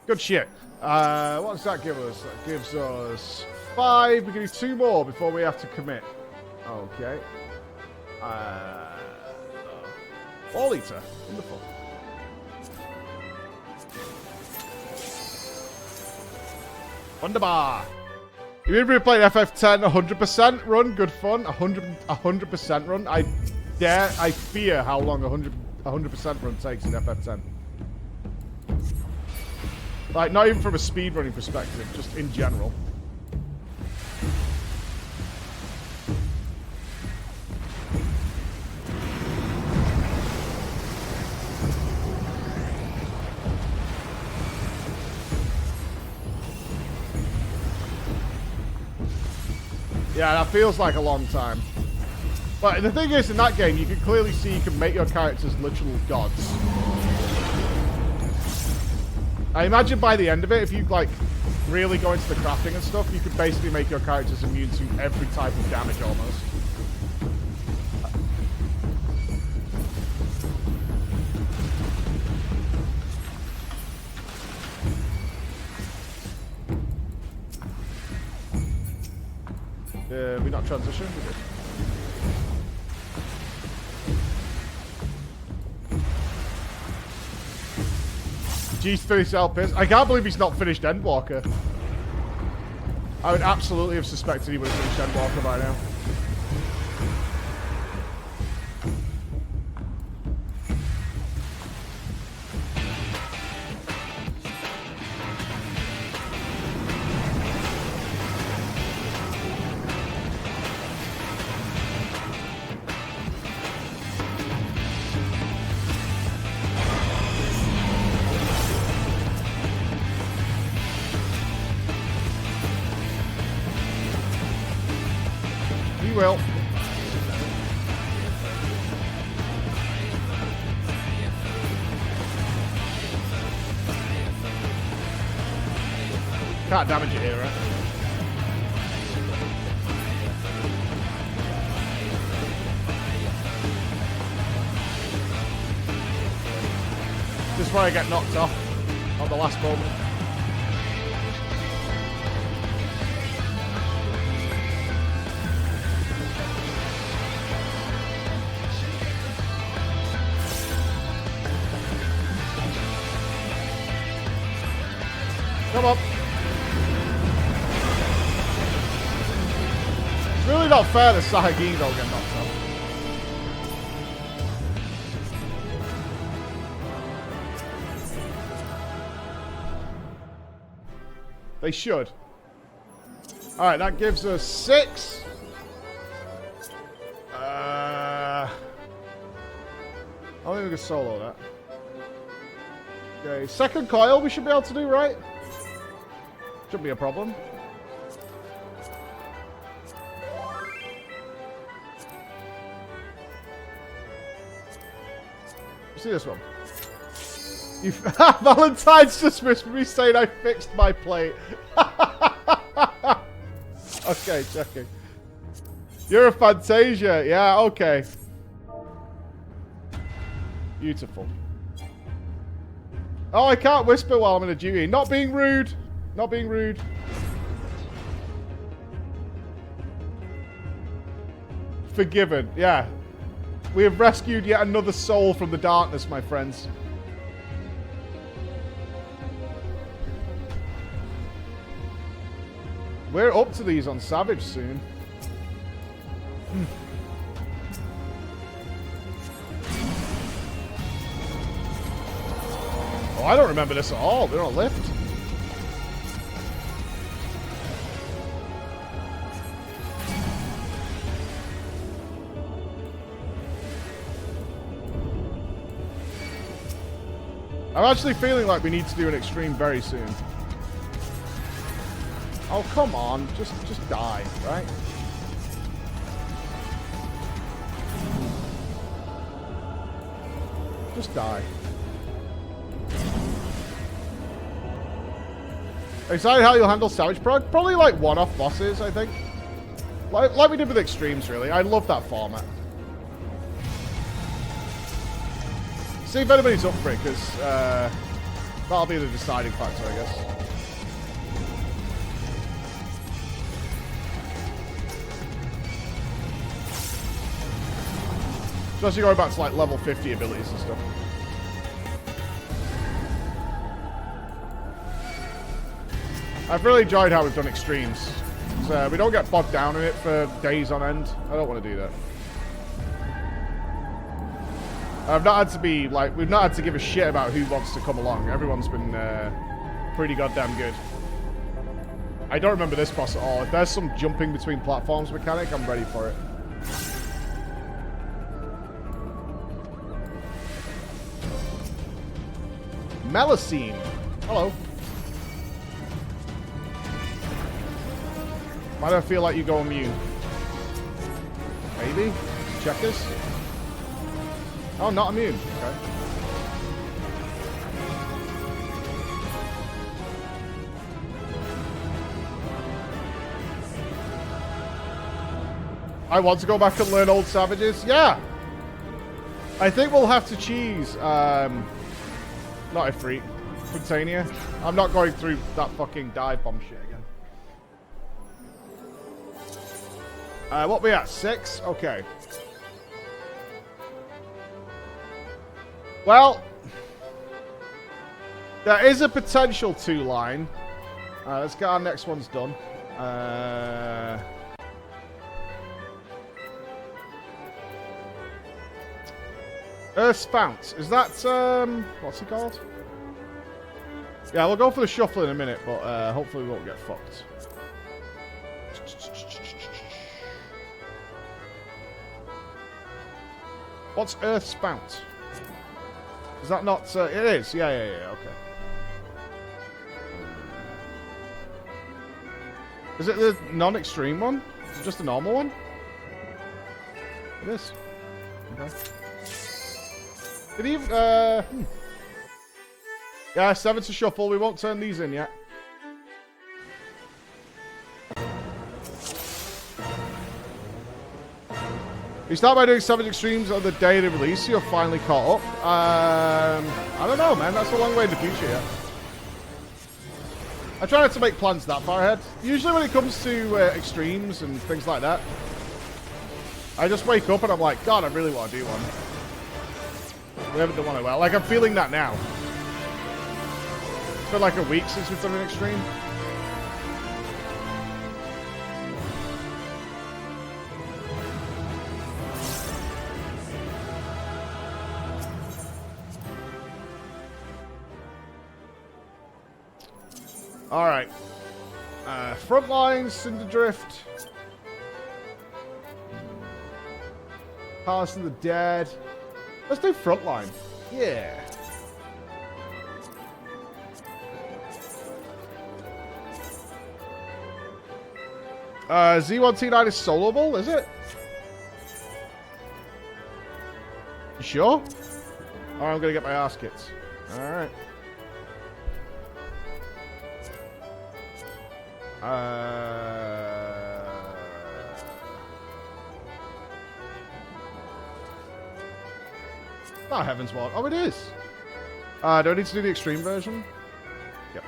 Good shit. What does that give us? That gives us 5. We can do 2 more before we have to commit. Okay. All eater. Wonderful. Wunderbar. You remember playing FF10 100% run? Good fun. 100% run. I fear how long 100% run takes in FF10. Like, not even from a speedrunning perspective, just in general. Yeah, that feels like a long time. But the thing is, in that game, you can clearly see you can make your characters literal gods. I imagine by the end of it, if you, like, really go into the crafting and stuff, you could basically make your characters immune to every type of damage, almost. We not transition? We did. G's finished LPs. I can't believe he's not finished Endwalker. I would absolutely have suspected he would have finished Endwalker by now. Will. Can't damage it here, right? This is where I get knocked off at the last moment. Come on. It's really not fair that Sahagin don't get knocked off. They should. Alright, that gives us 6. I don't think we can solo that. Okay, second coil we should be able to do, right? Shouldn't be a problem. See this one. Valentine's just missed me saying I fixed my plate. Okay, checking. You're a Fantasia. Yeah, okay. Beautiful. Oh, I can't whisper while I'm in a duty. Not being rude. Not being rude. Forgiven. Yeah. We have rescued yet another soul from the darkness, my friends. We're up to these on Savage soon. Oh, I don't remember this at all. They're on a lift. I'm actually feeling like we need to do an extreme very soon. Oh, come on. Just die, right? Just die. Excited how you'll handle Savage Prog? Probably like one-off bosses, I think. Like we did with Extremes, really. I love that format. See if anybody's up for it, because that'll be the deciding factor, I guess. Especially going back to like level 50 abilities and stuff. I've really enjoyed how we've done Extremes. So we don't get bogged down in it for days on end. I don't want to do that. I've not had to be like, we've not had to give a shit about who wants to come along. Everyone's been pretty goddamn good. I don't remember this boss at all. If there's some jumping between platforms mechanic, I'm ready for it. Melusine. Hello. Why do I feel like you go immune? Maybe? Check this. Oh, not immune. Okay. I want to go back and learn old savages. Yeah. I think we'll have to choose. Not Ifrit. Quintania. I'm not going through that fucking dive bomb shit again. What we at? 6? Okay. Well, there is a potential 2-line. Let's get our next ones done. Earth's Fount. Is that, what's he called? Yeah, we'll go for the shuffle in a minute, but hopefully we won't get fucked. What's Earth's Fount? Is that not... it is. Yeah, okay. Is it the non-extreme one? Is it just the normal one? It is. Okay. Did he... Yeah, 7 to shuffle. We won't turn these in yet. You start by doing 7 extremes on the day of the release, so you're finally caught up. I don't know, man. That's a long way in the future yet. I try not to make plans that far ahead. Usually when it comes to extremes and things like that, I just wake up and I'm like, God, I really want to do one. We haven't done one in a while. Like, I'm feeling that now. It's been like a week since we've done an extreme. Alright. Frontlines, Cinderdrift. Palace of the Dead. Let's do Frontline. Yeah. Z1T9 is soloable, is it? You sure? Or I'm gonna get my ass kicked. Alright. Not Heaven's Ward. Oh, it is. Do I need to do the extreme version? Yep.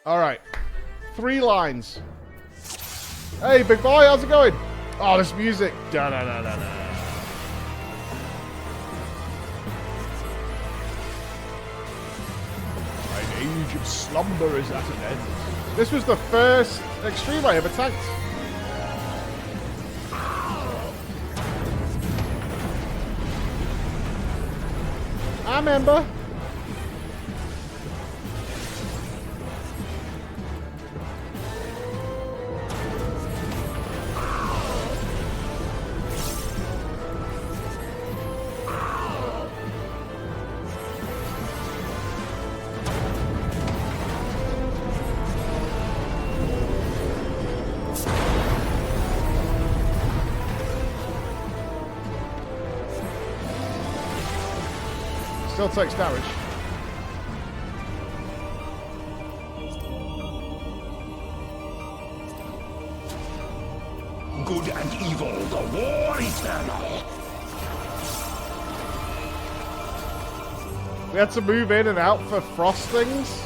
Alright. 3 lines. Hey, big boy, how's it going? Oh, this music. Da da da da da. An age of slumber is at an end. This was the first extreme I ever tanked. I remember. Still takes damage. Good and evil, the war eternal. We had to move in and out for frost things.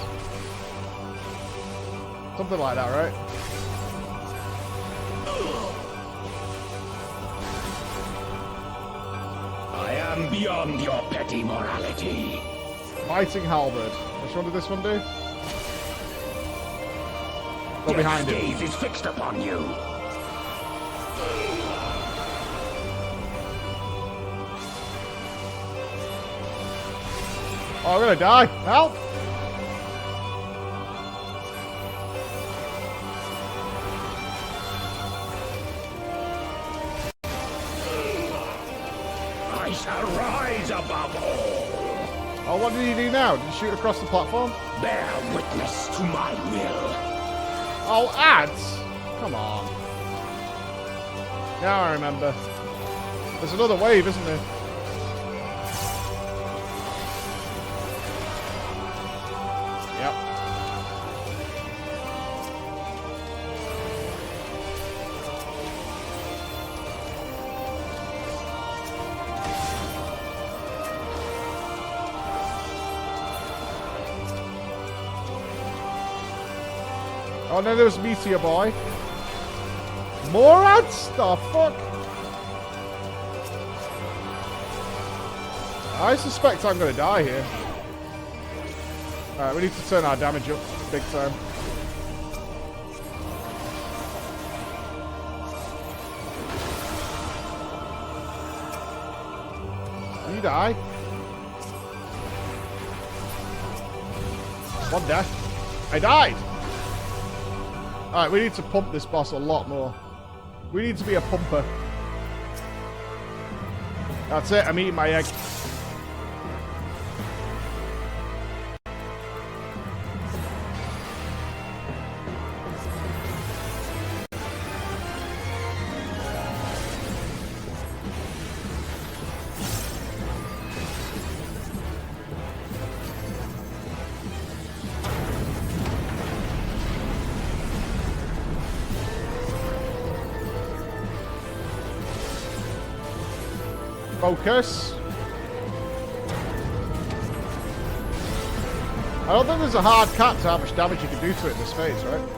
Something like that, right? I am beyond your petty morality. Fighting halberd. Which one did this one do? Go behind Death's him. gaze is fixed upon you. Oh, I'm gonna die. Help! I shall rise above all. Oh, what did he do now? Did he shoot across the platform? Bear witness to my will. Oh, ads! Come on. Now I remember. There's another wave, isn't there? Yep. Oh no, there's Meteor Boy. More ads? The fuck? I suspect I'm gonna die here. Alright, we need to turn our damage up big time. You die. One death. I died! Alright, we need to pump this boss a lot more. We need to be a pumper. That's it, I'm eating my egg. Focus. I don't think there's a hard cap to how much damage you can do to it in this phase, right?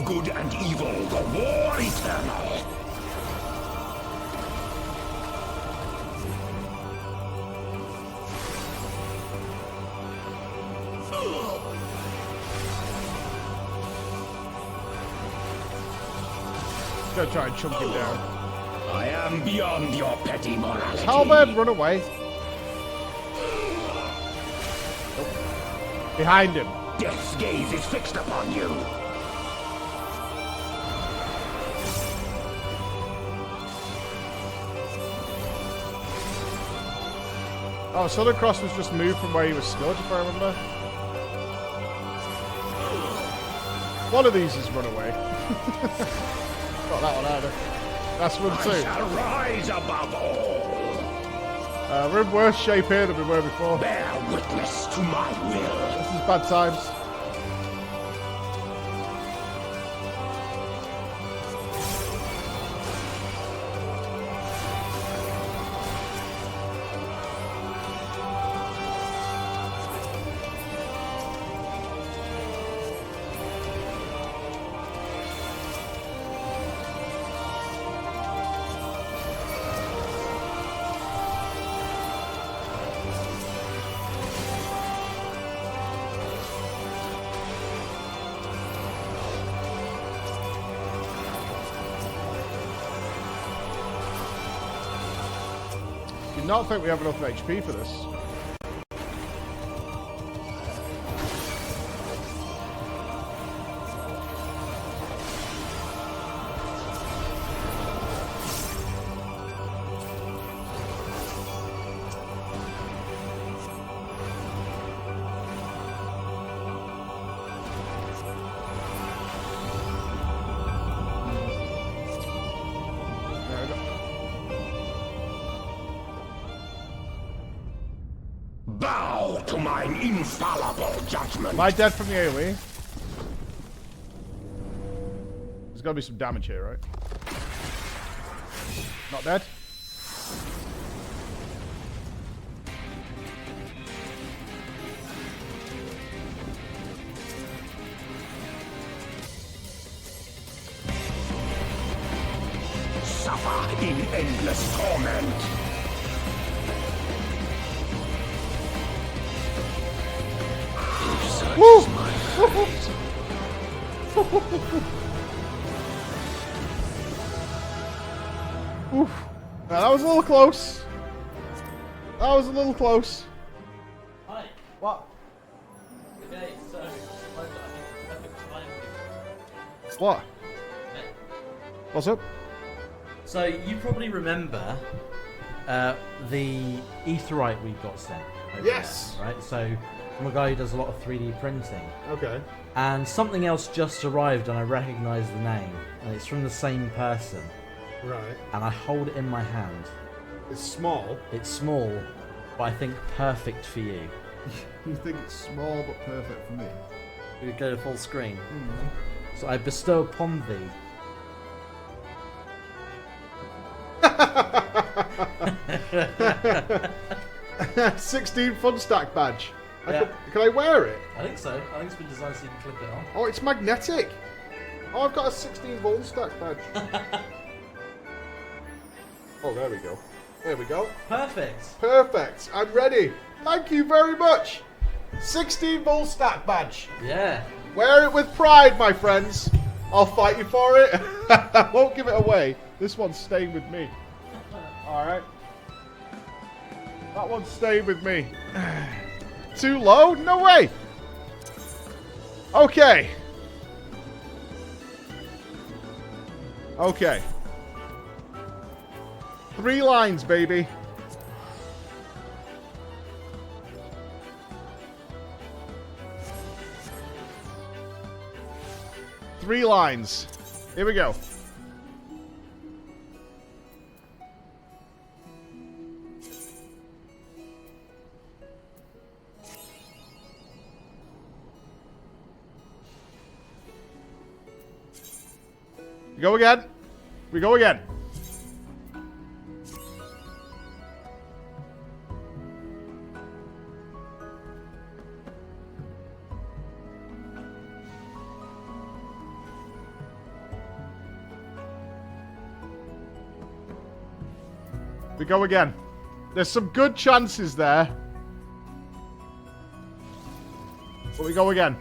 Good and evil, the war eternal. Just gonna try and chunk him down. I am beyond your petty morality. Halberd, run away. Nope. Behind him. Death's gaze is fixed upon you. Oh, Southern Cross was just moved from where he was stood, if I remember. One of these is run away. Not that one either. That's run two. I shall rise above all. We're in worse shape here than we were before. Bear witness to my will. This is bad times. I do not think we have enough HP for this. Bow to mine infallible judgment. Am I dead from the AoE? There's gotta be some damage here, right? Not dead? Suffer in endless torment. Woo! Oof. Now, that was a little close. That was a little close. Hi. What? Okay, so What? What's up? So you probably remember the Aetheryte we got sent. Over Yes. there, right. So from a guy who does a lot of 3D printing, Okay. and something else just arrived, and I recognise the name, and it's from the same person. Right. And I hold it in my hand. It's small. It's small, but I think perfect for you. You think it's small but perfect for me? We go full screen. So I bestow upon thee. 16 fun stack badge. Yeah. Can I wear it? I think so. I think it's been designed so you can clip it on. Oh, it's magnetic. Oh, I've got a 16 bone stack badge. Oh, there we go. There we go. Perfect. Perfect. I'm ready. Thank you very much. 16 bull stack badge. Yeah. Wear it with pride, my friends. I'll fight you for it. I won't give it away. This one's staying with me. Alright. That one's staying with me. Too low? No way. Okay. Okay. 3 lines, baby. Three lines. Here we go. We go again. We go again. We go again. There's some good chances there. But we go again.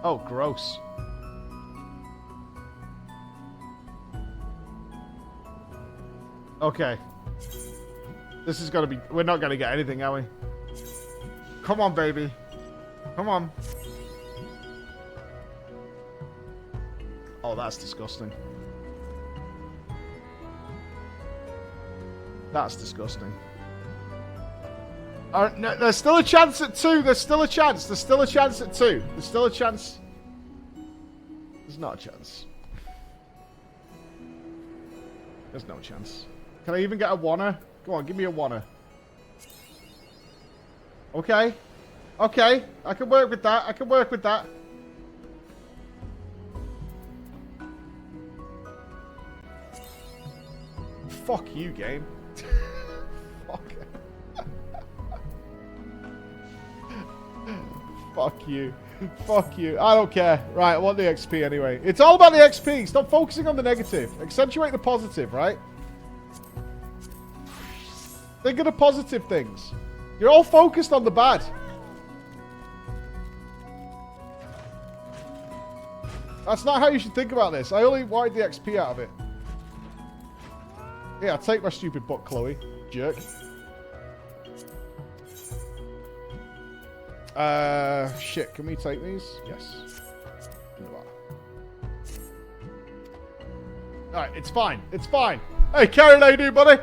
Oh, gross. Okay. This is gonna be... We're not gonna get anything, are we? Come on, baby. Come on. Oh, that's disgusting. That's disgusting. No, there's still a chance at 2. There's still a chance. There's still a chance at 2. There's still a chance. There's not a chance. There's no chance. Can I even get a wanna? Go on, give me a wanna. Okay. Okay. I can work with that. I can work with that. Fuck you, game. Fuck. Fuck you. Fuck you. I don't care. Right, I want the XP anyway. It's all about the XP. Stop focusing on the negative. Accentuate the positive, right? Think of the positive things. You're all focused on the bad. That's not how you should think about this. I only wanted the XP out of it. Yeah, take my stupid book, Chloe. Jerk. Shit. Can we take these? Yes. Alright, it's fine. It's fine. Hey, Karen, how you doing, buddy?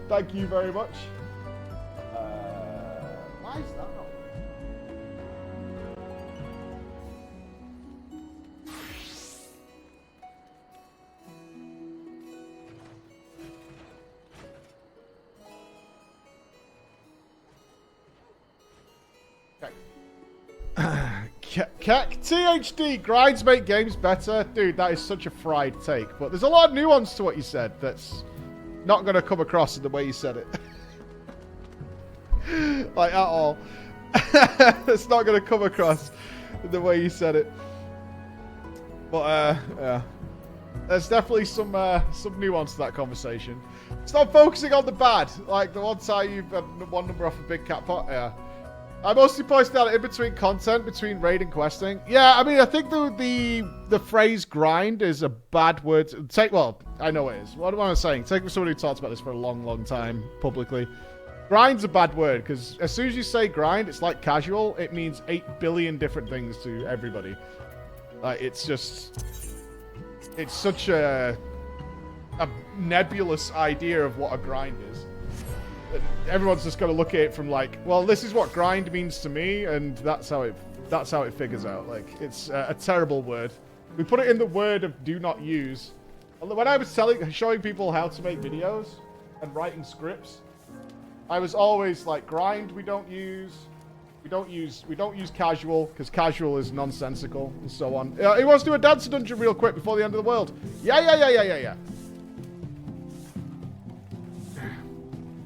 Thank you very much. Why is that not? THD grinds make games better. Dude, that is such a fried take. But there's a lot of nuance to what you said that's not going to come across in the way you said it. Like, at all. It's not going to come across in the way you said it. But, yeah. There's definitely some nuance to that conversation. Stop focusing on the bad. Like, the one time you've had one number off a big cat pot. Yeah. I mostly posted out in between content, between raid and questing. Yeah, I mean, I think the phrase grind is a bad word. Well, I know it is. What am I saying? Take from someone who talked about this for a long, long time publicly. Grind's a bad word, because as soon as you say grind, it's like casual. It means 8 billion different things to everybody. It's just... It's such a nebulous idea of what a grind is. Everyone's just got to look at it from like, well, this is what grind means to me, and that's how it figures out. Like, it's a terrible word. We put it in the word of do not use. When I was showing people how to make videos and writing scripts, I was always like, grind we don't use casual, because casual is nonsensical, and so on. He wants to do a dancer dungeon real quick before the end of the world. Yeah.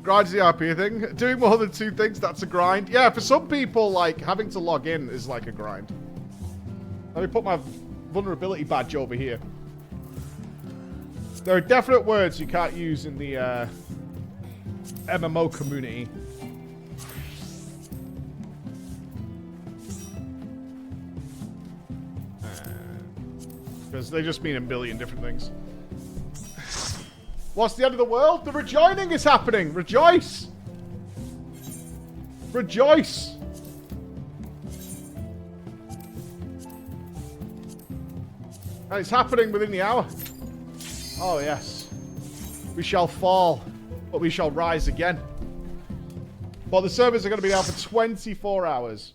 Grind's the RP thing. Doing more than 2 things, that's a grind. Yeah, for some people, like, having to log in is like a grind. Let me put my vulnerability badge over here. There are definite words you can't use in the MMO community. Because they just mean a million different things. What's the end of the world? The rejoining is happening. Rejoice. Rejoice. And it's happening within the hour. Oh, yes. We shall fall, but we shall rise again. Well, the servers are going to be down for 24 hours.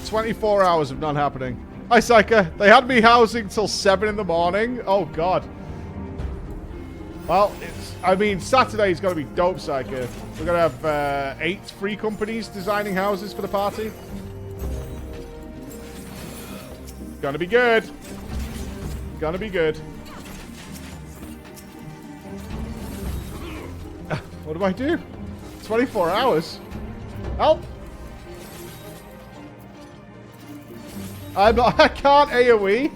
"24 hours of not happening." Hi, Psycha. They had me housing till 7 in the morning. Oh, God. Well, Saturday's going to be dope, Psycha. We're going to have 8 free companies designing houses for the party. Gonna be good. Gonna be good. What do I do? 24 hours? Help! I can't AoE.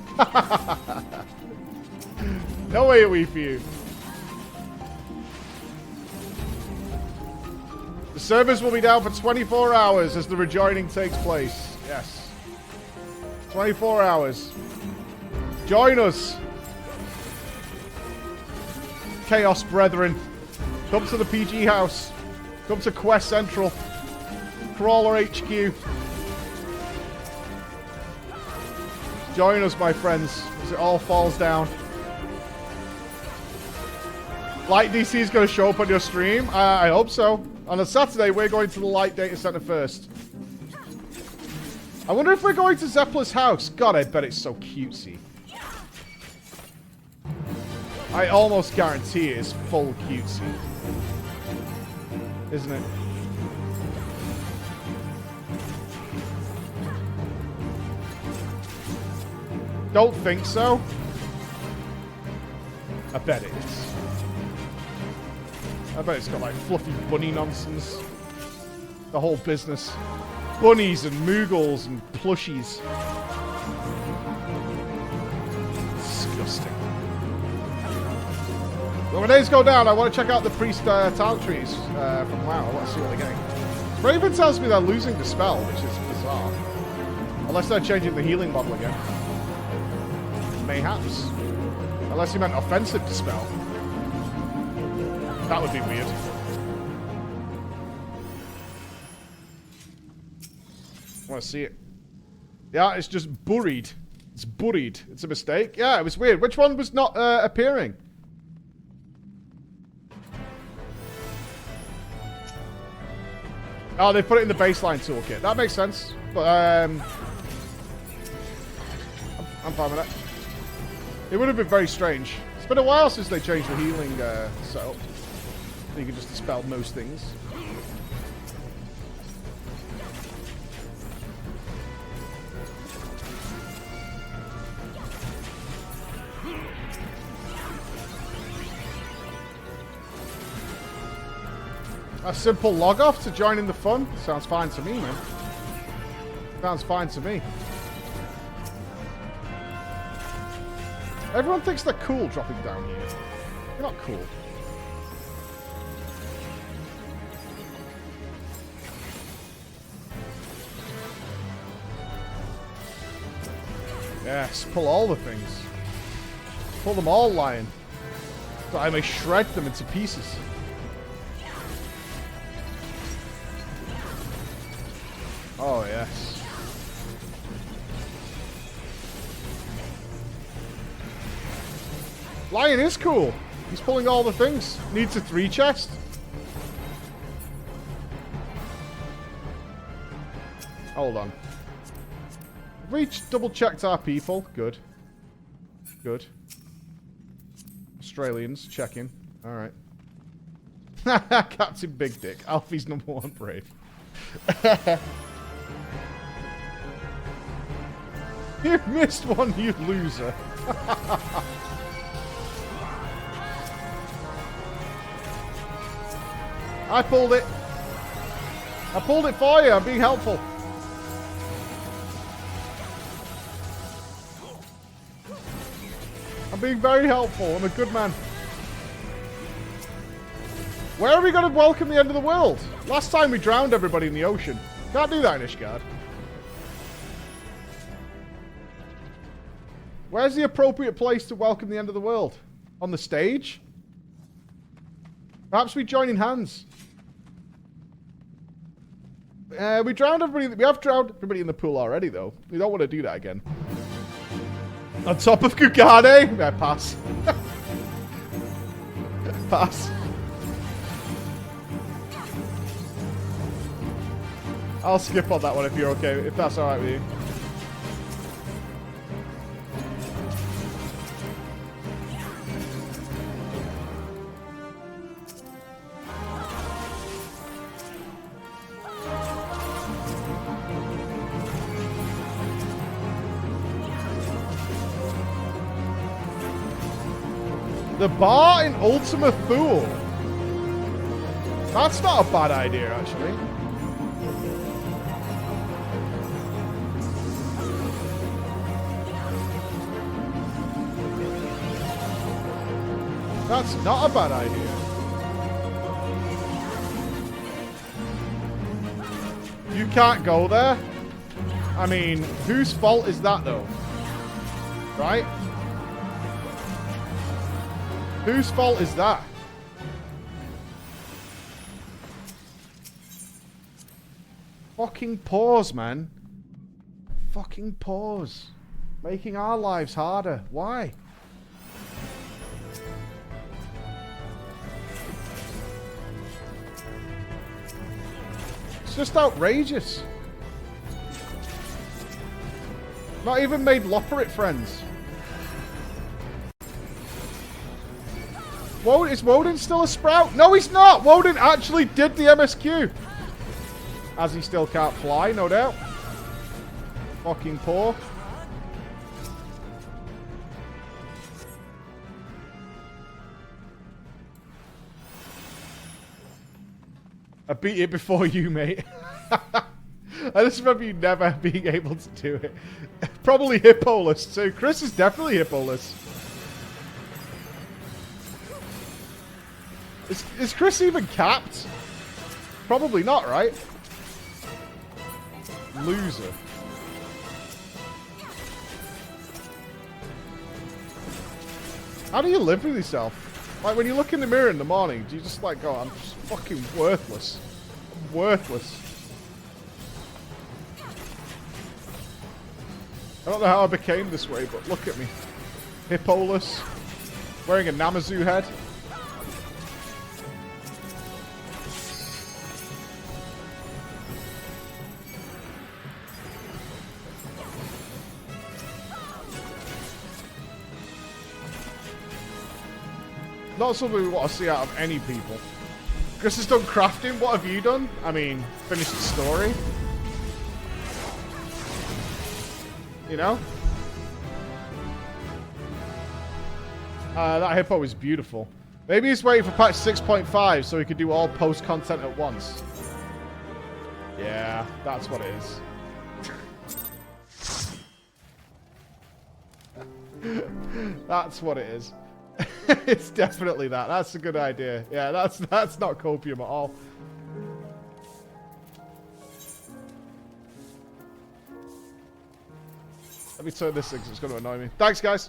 No AoE for you. The servers will be down for 24 hours as the rejoining takes place. Yes. 24 hours. Join us. Chaos Brethren. Come to the PG house. Come to Quest Central. Crawler HQ. Join us, my friends, as it all falls down. Light DC is going to show up on your stream? I hope so. On a Saturday, we're going to the Light Data Center first. I wonder if we're going to Zeppler's house. God, I bet it's so cutesy. I almost guarantee it is full cutesy. Isn't it? Don't think so. I bet it is. I bet it's got like fluffy bunny nonsense. The whole business. Bunnies and Moogles and plushies. Disgusting. Well, when days go down, I want to check out the priest talent trees from WoW. I want to see what they're getting. Raven tells me they're losing the spell, which is bizarre. Unless they're changing the healing model again. Mayhaps. Unless you meant offensive dispel. That would be weird. I want to see it. Yeah, it's just buried. It's buried. It's a mistake. Yeah, it was weird. Which one was not appearing? Oh, they put it in the baseline toolkit. That makes sense. But, I'm fine with that. It would have been very strange. It's been a while since they changed the healing setup. You can just dispel most things. A simple log off to join in the fun? Sounds fine to me, man. Sounds fine to me. Everyone thinks they're cool dropping down here. You're not cool. Yes, pull all the things. Pull them all, Lion. So I may shred them into pieces. Oh, yes. Lion is cool. He's pulling all the things. Needs a 3 chest. Hold on. We double checked our people. Good. Good. Australians, checking. Alright. Captain Big Dick. Alfie's #1 brave. You missed one, you loser. I pulled it. I pulled it for you. I'm being helpful. I'm being very helpful. I'm a good man. Where are we going to welcome the end of the world? Last time we drowned everybody in the ocean. Can't do that in Ishgard. Where's the appropriate place to welcome the end of the world? On the stage? Perhaps we join in hands. We drowned everybody. We have drowned everybody in the pool already, though. We don't want to do that again. On top of Kukade? Yeah, pass. Pass. I'll skip on that one if you're okay. If that's alright with you. The bar in Ultima Thule. That's not a bad idea, actually. That's not a bad idea. You can't go there? I mean, whose fault is that, though? Right? Whose fault is that? Fucking pause, man. Fucking pause. Making our lives harder. Why? It's just outrageous. Not even made Loperit friends. Is Woden still a sprout? No, he's not! Woden actually did the MSQ. As he still can't fly, no doubt. Fucking poor. I beat it before you, mate. I just remember you never being able to do it. Probably hippoless too. Chris is definitely hippoless. Is Chris even capped? Probably not, right? Loser. How do you live with yourself? Like, when you look in the mirror in the morning, do you just like go, I'm just fucking worthless. I'm worthless. I don't know how I became this way, but look at me. Hippoless. Wearing a Namazu head. Not something we want to see out of any people. Chris has done crafting. What have you done? I mean, finished the story. You know? That hippo is beautiful. Maybe he's waiting for patch 6.5 so he could do all post content at once. Yeah, that's what it is. That's what it is. It's definitely that. That's a good idea. Yeah, that's not copium at all. Let me turn this thing because it's going to annoy me. Thanks, guys.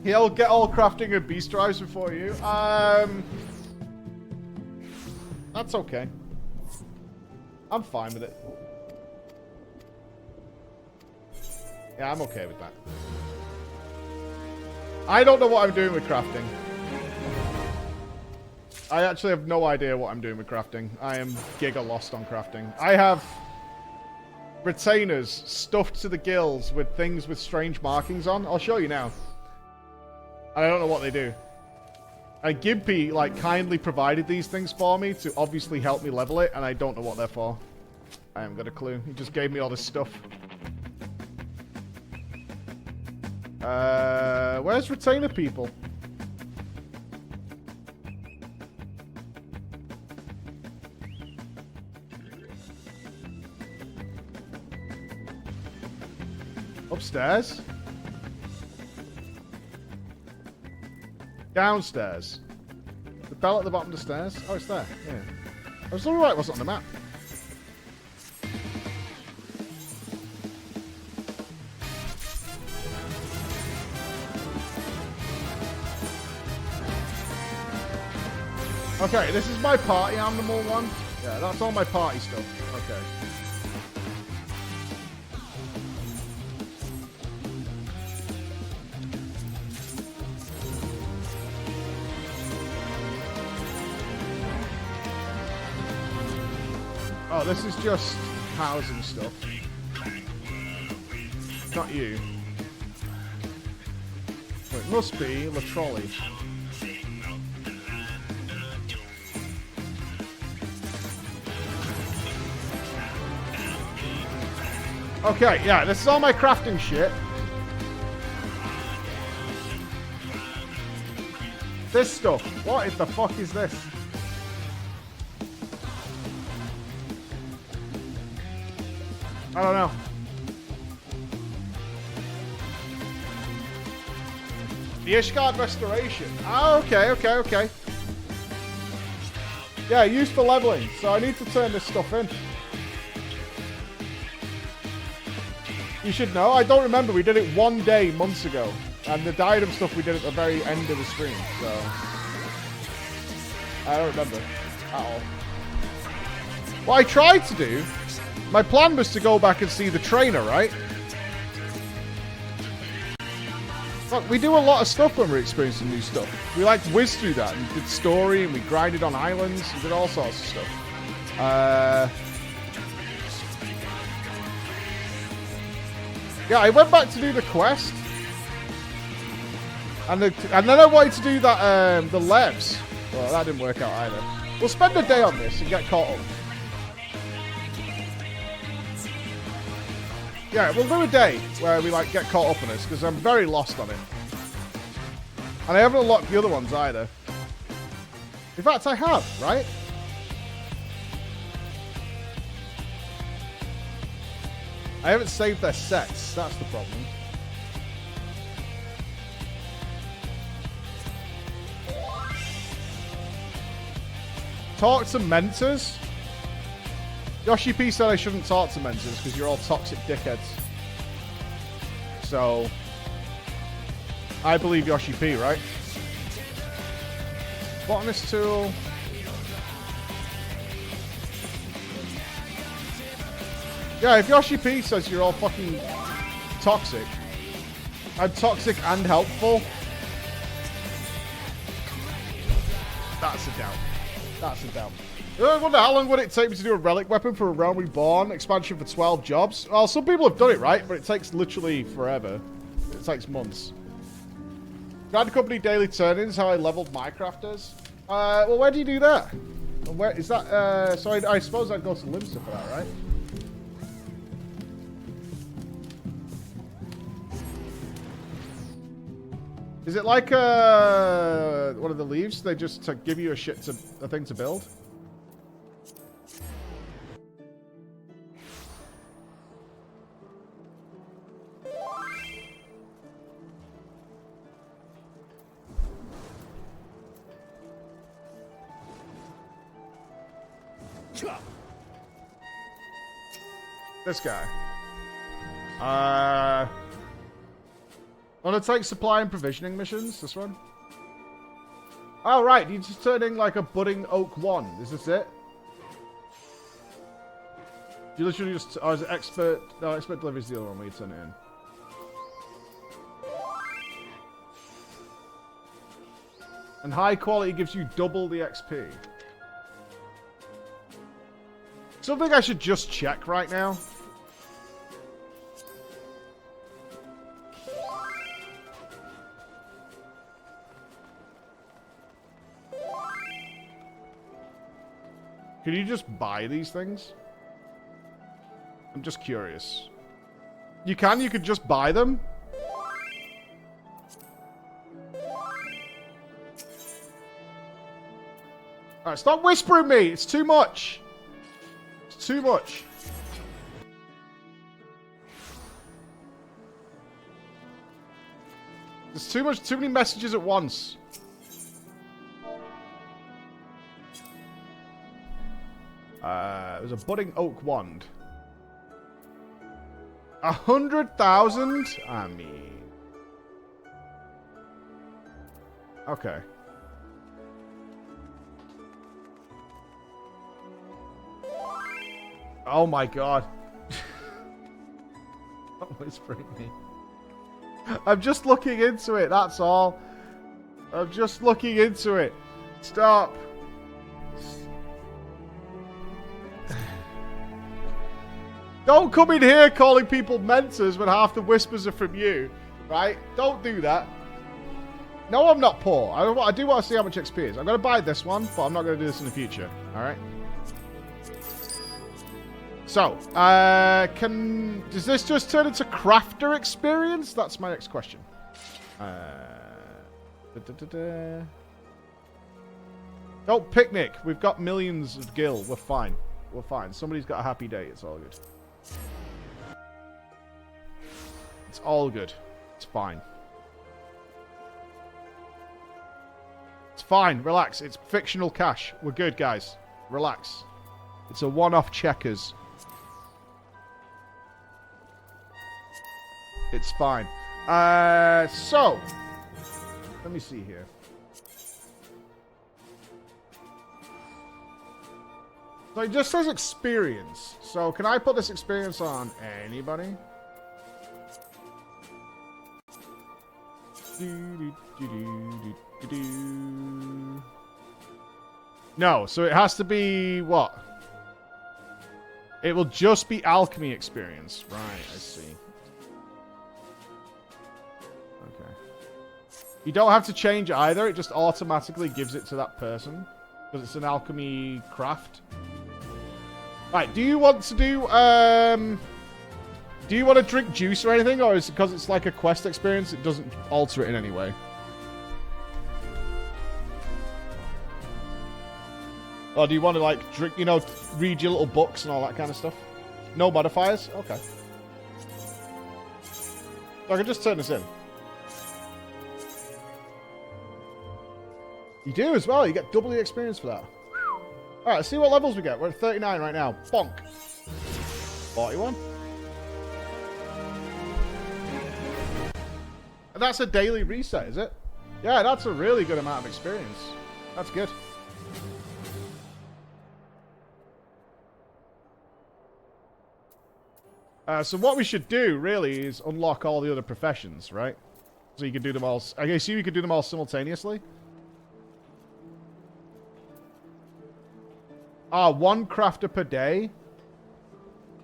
He'll get all crafting and beast drives before you. That's okay. I'm fine with it. Yeah, I'm okay with that. I don't know what I'm doing with crafting. I actually have no idea what I'm doing with crafting. I am giga lost on crafting. I have retainers stuffed to the gills with things with strange markings on. I'll show you now. I don't know what they do. And Gimpy, like, kindly provided these things for me to obviously help me level it, and I don't know what they're for. I haven't got a clue. He just gave me all this stuff. Where's retainer people? Upstairs? Downstairs? The bell at the bottom of the stairs? Oh, it's there. Yeah. I was wondering why it wasn't on the map. Okay, this is my party animal one. Yeah, that's all my party stuff. Okay. Oh, this is just housing stuff. Not you. So it must be the trolley. Okay, yeah, this is all my crafting shit. This stuff. What the fuck is this? I don't know. The Ishgard Restoration. Oh, okay. Yeah, used for leveling. So I need to turn this stuff in. You should know. I don't remember. We did it one day months ago. And the diadem stuff we did at the very end of the stream, so... I don't remember at all. What I tried to do, my plan was to go back and see the trainer, right? Look, we do a lot of stuff when we're experiencing new stuff. We like whizzed through that and did story and we grinded on islands and did all sorts of stuff. Yeah, I went back to do the quest. And then I wanted to do that, the Levs. Well, that didn't work out either. We'll spend a day on this and get caught up. Yeah, we'll do a day where we like get caught up on this because I'm very lost on it. And I haven't unlocked the other ones either. In fact, I have, right? I haven't saved their sets. That's the problem. Talk to mentors? Yoshi P said I shouldn't talk to mentors because you're all toxic dickheads. So, I believe Yoshi P, right? Botanist tool. Yeah, if Yoshi P says you're all fucking toxic, I'm toxic and helpful. That's a doubt. That's a doubt. I wonder how long would it take me to do a relic weapon for a Realm Reborn expansion for 12 jobs? Well, some people have done it, right? But it takes literally forever. It takes months. Grand Company Daily Turn-ins, how I leveled Minecrafters. Well, where do you do that? And where is that? So I suppose I'd go to Limster for that, right? Is it like one of the leaves? They just give you a thing to build? This guy. Want to take supply and provisioning missions? This one? Oh, right. You just turn in like a budding oak wand. Is this it? You literally just... Oh, is it expert... No, expert delivery is the other one where you turn it in. And high quality gives you double the XP. Something I should just check right now. Can you just buy these things? I'm just curious. You can? You could just buy them? Alright, stop whispering me! It's too much! It's too much. There's too many messages at once. There's a budding oak wand. 100,000? I mean... Okay. Oh my god. Stop whispering me. I'm just looking into it, that's all. I'm just looking into it. Stop. Don't come in here calling people mentors when half the whispers are from you, right? Don't do that. No, I'm not poor. I do want to see how much XP is. I'm going to buy this one, but I'm not going to do this in the future. All right? So, does this just turn into crafter experience? That's my next question. Don't picnic. We've got millions of gil. We're fine. We're fine. Somebody's got a happy day. It's all good. It's all good. It's fine. It's fine. Relax. It's fictional cash. We're good, guys. Relax. It's a one-off checkers. It's fine. So, let me see here. So it just says experience. So can I put this experience on anybody? No, so it has to be what? It will just be alchemy experience. Right, I see. Okay. You don't have to change either. It just automatically gives it to that person. Because it's an alchemy craft. Right, do you want to do you want to drink juice or anything? Or is it because it's like a quest experience, it doesn't alter it in any way? Or do you want to, like, drink, you know, read your little books and all that kind of stuff? No modifiers? Okay. So I can just turn this in. You do as well. You get double the experience for that. Alright, let's see what levels we get. We're at 39 right now. Bonk. 41. And that's a daily reset, is it? Yeah, that's a really good amount of experience. That's good. So what we should do, really, is unlock all the other professions, right? So you can do them all... I assume you could do them all simultaneously? One crafter per day?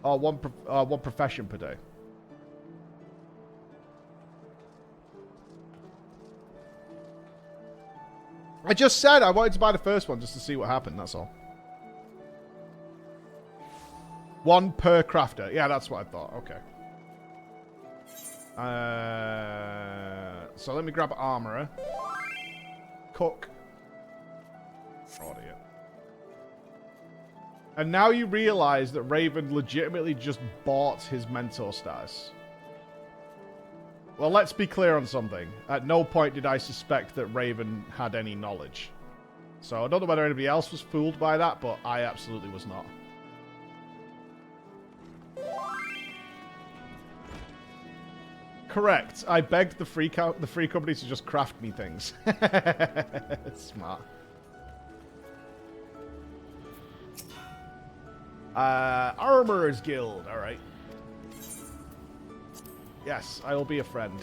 Or one profession per day? I just said I wanted to buy the first one just to see what happened, that's all. One per crafter. Yeah, that's what I thought. Okay. So let me grab armorer. Cook. Oh, dear. And now you realize that Raven legitimately just bought his mentor status. Well, let's be clear on something. At no point did I suspect that Raven had any knowledge. So I don't know whether anybody else was fooled by that, but I absolutely was not. Correct. I begged the free company to just craft me things. Smart. Armorer's Guild. All right. Yes, I will be a friend.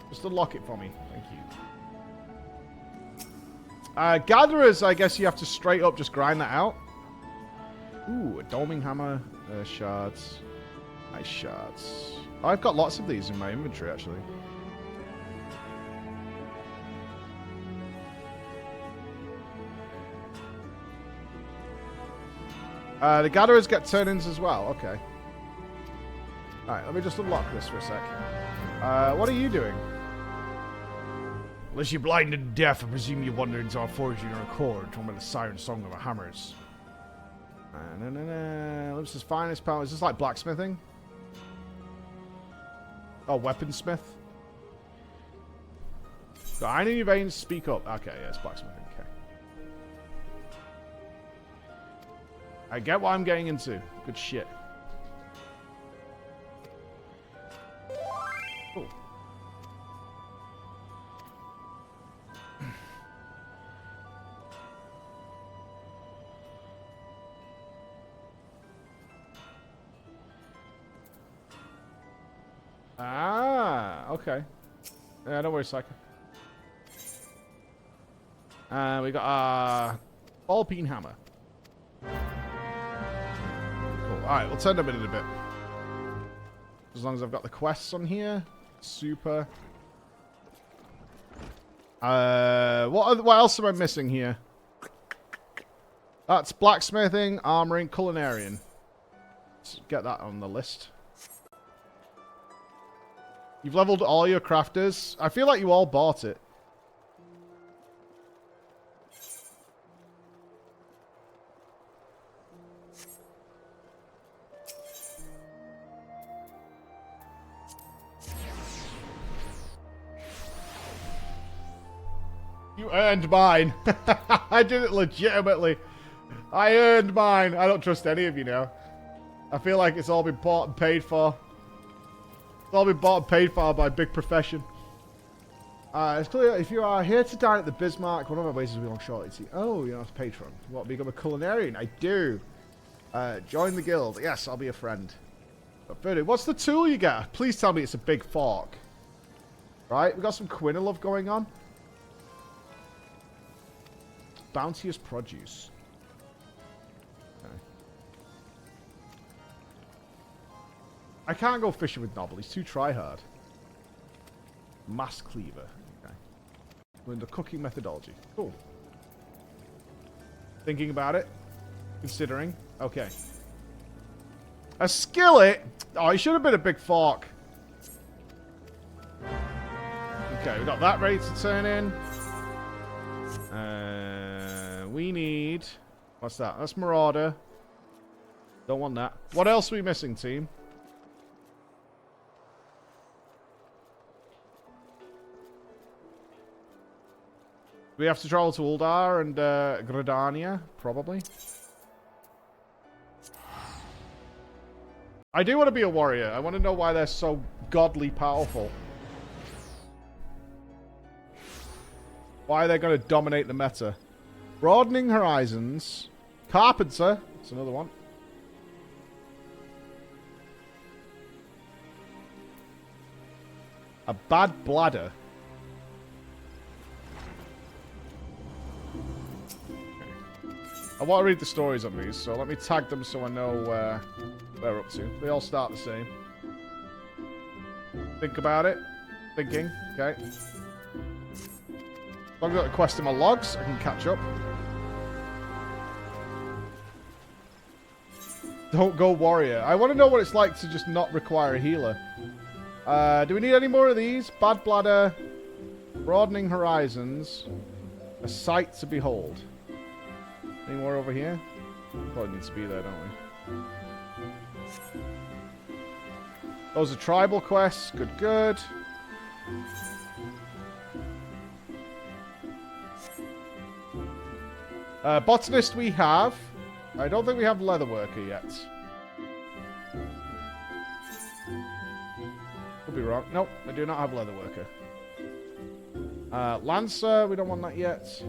Just unlock it for me. Thank you. Gatherers, I guess you have to straight up just grind that out. Ooh, a doming hammer. Shards. Nice shards. Oh, I've got lots of these in my inventory, actually. The gatherers get turn-ins as well. Okay. Alright, let me just unlock this for a sec. What are you doing? Unless you're blind and deaf, I presume you wandered into our forging or accord, torn by the siren song of our hammers. Lips' finest power. Is this like blacksmithing? Oh, weaponsmith. Got iron in your veins, speak up. Okay, yeah, it's blacksmithing. Okay. I get what I'm getting into. Good shit. Cool. Okay. Yeah, don't worry, Psycho. We got a ball peen hammer. Cool. Alright, we'll turn them in a bit. As long as I've got the quests on here. Super. What else am I missing here? That's blacksmithing, armoring, culinarian. Let's get that on the list. You've leveled all your crafters. I feel like you all bought it. You earned mine. I did it legitimately. I earned mine. I don't trust any of you now. I feel like it's all been bought and paid for. I'll be bought and paid for by big profession. It's clear if you are here to dine at the Bismarck, one of our ways is we long short. Oh, you're not a patron. You want to become a culinarian? I do. Join the guild. Yes, I'll be a friend. But Voodoo, what's the tool you get? Please tell me it's a big fork. Right, we got some Quinilove going on. Bounteous produce. Okay. I can't go fishing with Nobble. He's too try-hard. Mass cleaver. Okay. We're in the cooking methodology. Cool. Thinking about it. Considering. Okay. A skillet? Oh, it should have been a big fork. Okay, we got that ready to turn in. We need... What's that? That's Marauder. Don't want that. What else are we missing, team? We have to travel to Uldar and Gradania, probably. I do want to be a warrior. I want to know why they're so godly powerful. Why they're going to dominate the meta. Broadening Horizons. Carpenter. That's another one. A bad bladder. Okay. I want to read the stories on these, so let me tag them so I know where they're up to. They all start the same. Think about it. Thinking. Okay. I've got a quest in my logs. I can catch up. Don't go warrior. I want to know what it's like to just not require a healer. Do we need any more of these? Bad bladder. Broadening horizons. A sight to behold. Any more over here? Probably needs to be there, don't we? Those are tribal quests. Good, good. Botanist we have. I don't think we have Leatherworker yet. Could be wrong. Nope, I do not have Leatherworker. Lancer, we don't want that yet.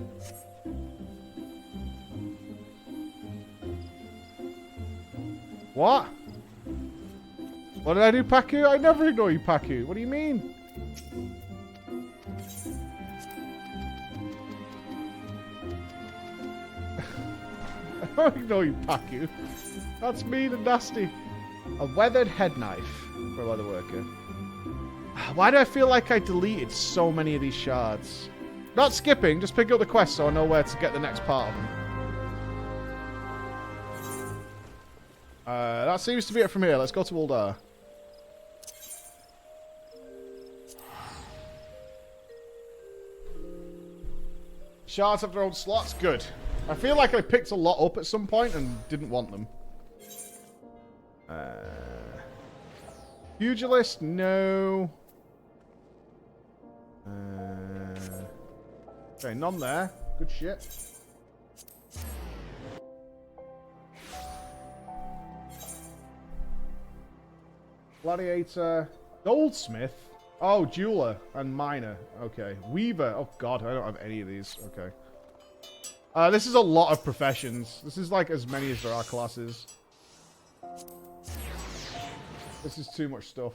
What? What did I do, Paku? I never ignore you, Paku. What do you mean? I don't ignore you, Paku. That's mean and nasty. A weathered head knife for a Leatherworker. Why do I feel like I deleted so many of these shards? Not skipping, just pick up the quest so I know where to get the next part of them. That seems to be it from here. Let's go to Uldar. Shards have their own slots. Good. I feel like I picked a lot up at some point and didn't want them. Pugilist, no. Okay, none there. Good shit. Gladiator. Goldsmith. Oh, jeweler and miner. Okay. Weaver. Oh, God. I don't have any of these. Okay. This is a lot of professions. This is like as many as there are classes. This is too much stuff.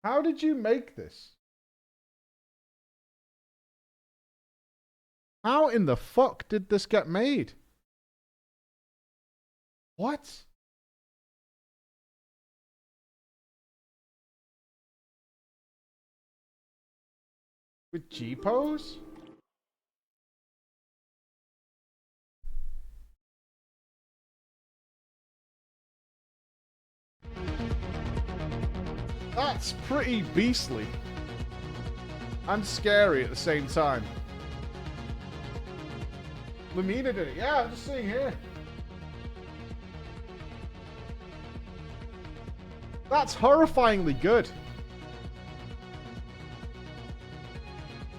How did you make this? How in the fuck did this get made? What? With G-pose? That's pretty beastly. And scary at the same time. Lamina did it. Yeah, I'm just seeing here. That's horrifyingly good.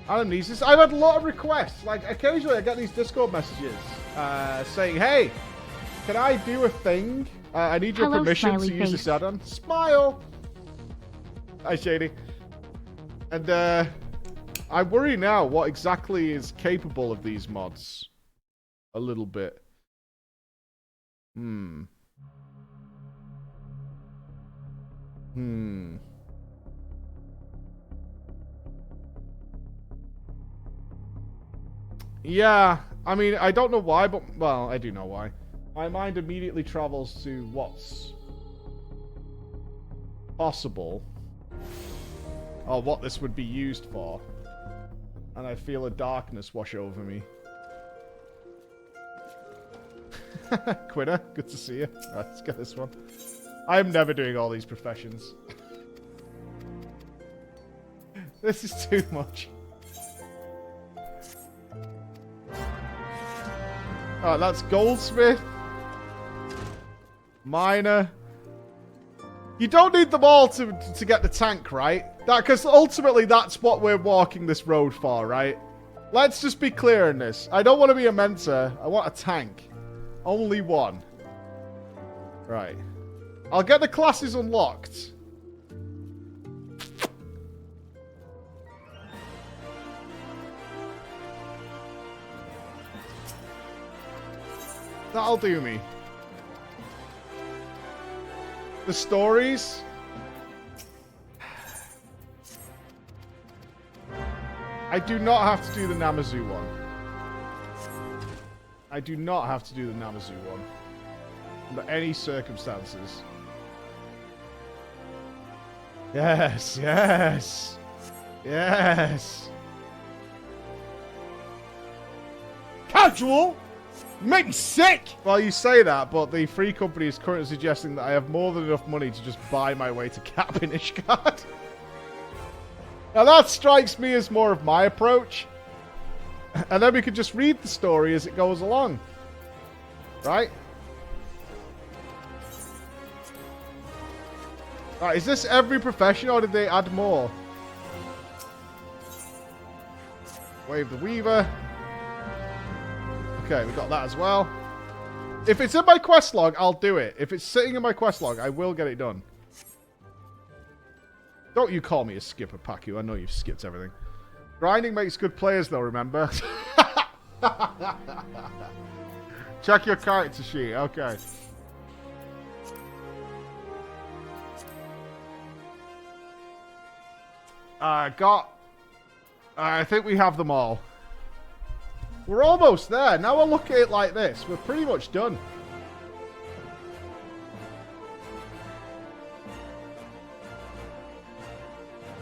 Adam needs this. I've had a lot of requests. Like, occasionally I get these Discord messages saying, hey, can I do a thing? I need your Hello, permission to smiley use face. this add-on. Smile! Hi, Shady. And I worry now what exactly is capable of these mods. A little bit. Yeah, I mean, I don't know why, but, well, I do know why. My mind immediately travels to what's possible, or what this would be used for, and I feel a darkness wash over me. Quitter, good to see you. Right, let's get this one. I'm never doing all these professions. This is too much. Alright, that's goldsmith. Miner. You don't need them all to get the tank, right? Because ultimately that's what we're walking this road for, right? Let's just be clear in this. I don't want to be a mentor. I want a tank. Only one. Right. I'll get the classes unlocked. That'll do me. The stories. I do not have to do the Namazu one. I do not have to do the Namazu one. Under any circumstances. Yes, yes. Yes. Casual? Make me sick! Well, you say that, but the free company is currently suggesting that I have more than enough money to just buy my way to Cap in Ishgard. Now that strikes me as more of my approach. And then we could just read the story as it goes along. Right? Right, is this every profession or did they add more? Wave the Weaver. Okay, we got that as well. If it's in my quest log, I'll do it. If it's sitting in my quest log, I will get it done. Don't you call me a skipper, Paku. I know you've skipped everything. Grinding makes good players, though, remember? Check your character sheet. Okay. I think we have them all. We're almost there. Now I look at it like this. We're pretty much done.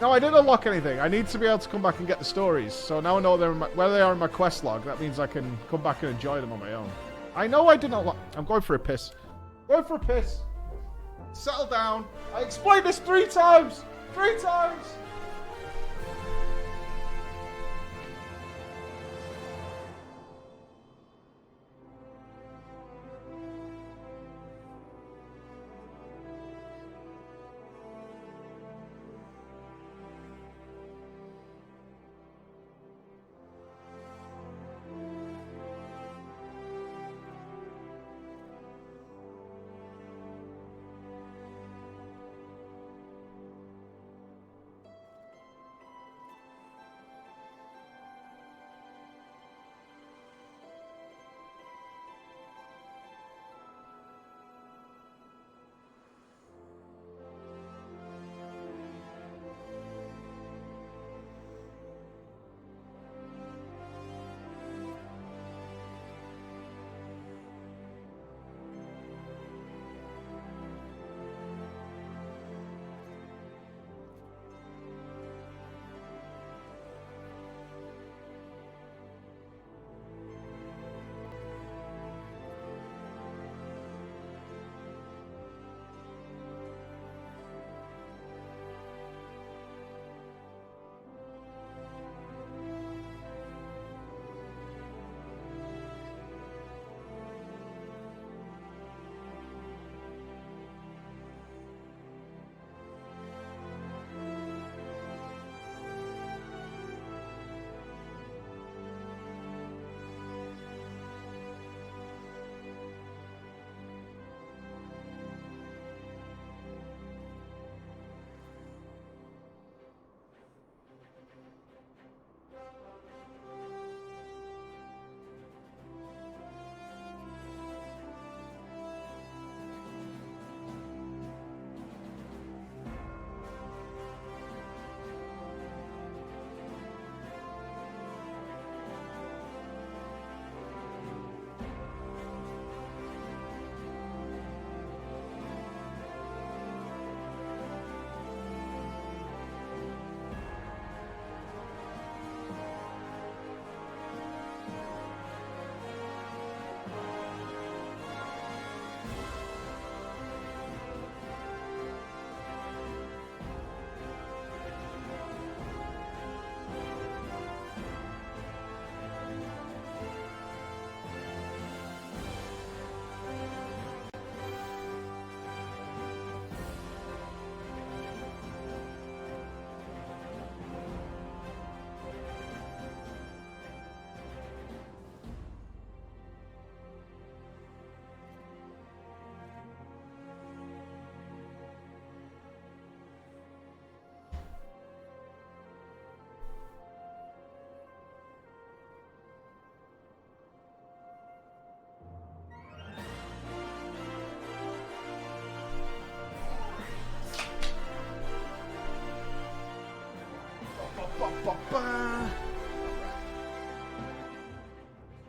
No, I didn't unlock anything. I need to be able to come back and get the stories. So now I know they're in where they are in my quest log. That means I can come back and enjoy them on my own. I know I didn't unlock... I'm going for a piss. Going for a piss. Settle down. I explained this 3 times. 3 times.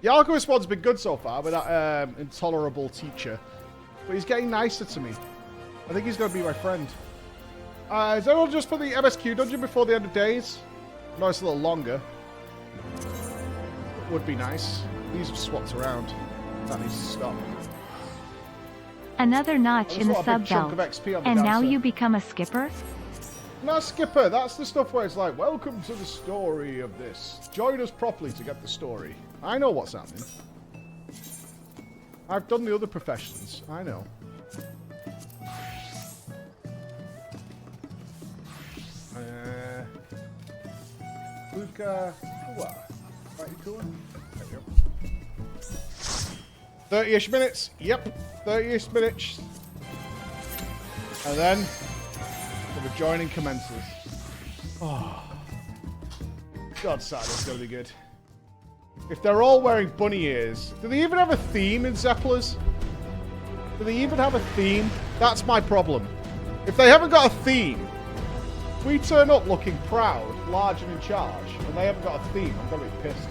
The Alchemist one's been good so far with that intolerable teacher. But he's getting nicer to me. I think he's going to be my friend. Is everyone just for the MSQ dungeon before the end of days? No, it's a little longer. Would be nice. These have swapped around. That needs to stop. Another notch in the sub belt. And now you become a skipper? Not skipper. That's the stuff where it's like, welcome to the story of this. Join us properly to get the story. I know what's happening. I've done the other professions. I know. Luca. What? Right, you cool? There we go. 30-ish minutes. Yep. 30-ish minutes. And then the rejoining commences. Oh. God, Saturday's gonna be good. If they're all wearing bunny ears, do they even have a theme in Zeppelas? Do they even have a theme? That's my problem. If they haven't got a theme, if we turn up looking proud, large and in charge, and they haven't got a theme, I'm gonna be pissed.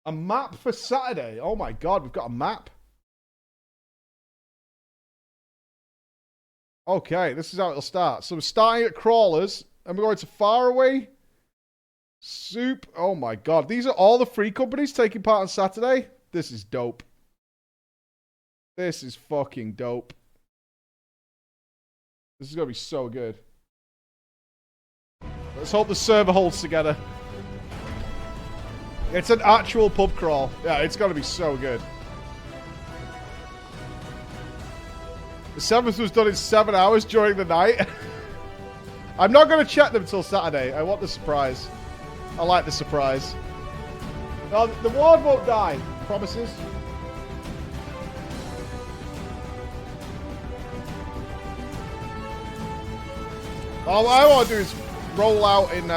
A map for Saturday. Oh my god, we've got a map. Okay, this is how it'll start. So we're starting at Crawlers, and we're going to Faraway. Soup. Oh my god, these are all the free companies taking part on Saturday? This is dope. This is fucking dope. This is going to be so good. Let's hope the server holds together. It's an actual pub crawl. Yeah, it's going to be so good. The 7th was done in 7 hours during the night. I'm not going to check them till Saturday. I want the surprise. I like the surprise. No, the ward won't die. Promises. All I want to do is roll out in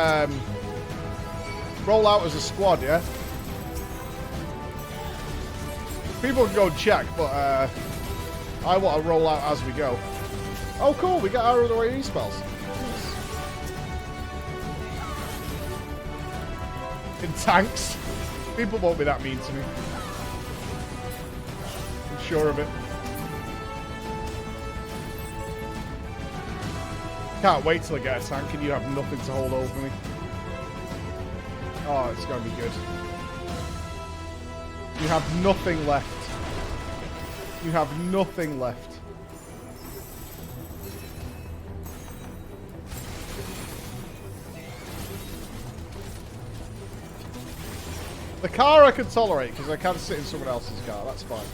roll out as a squad, yeah? People can go and check, but I want to roll out as we go. Oh, cool. We got our other way spells. In tanks. People won't be that mean to me. I'm sure of it. Can't wait till I get a tank and you have nothing to hold over me. Oh, it's going to be good. You have nothing left. You have nothing left. The car I can tolerate because I can sit in someone else's car. That's fine.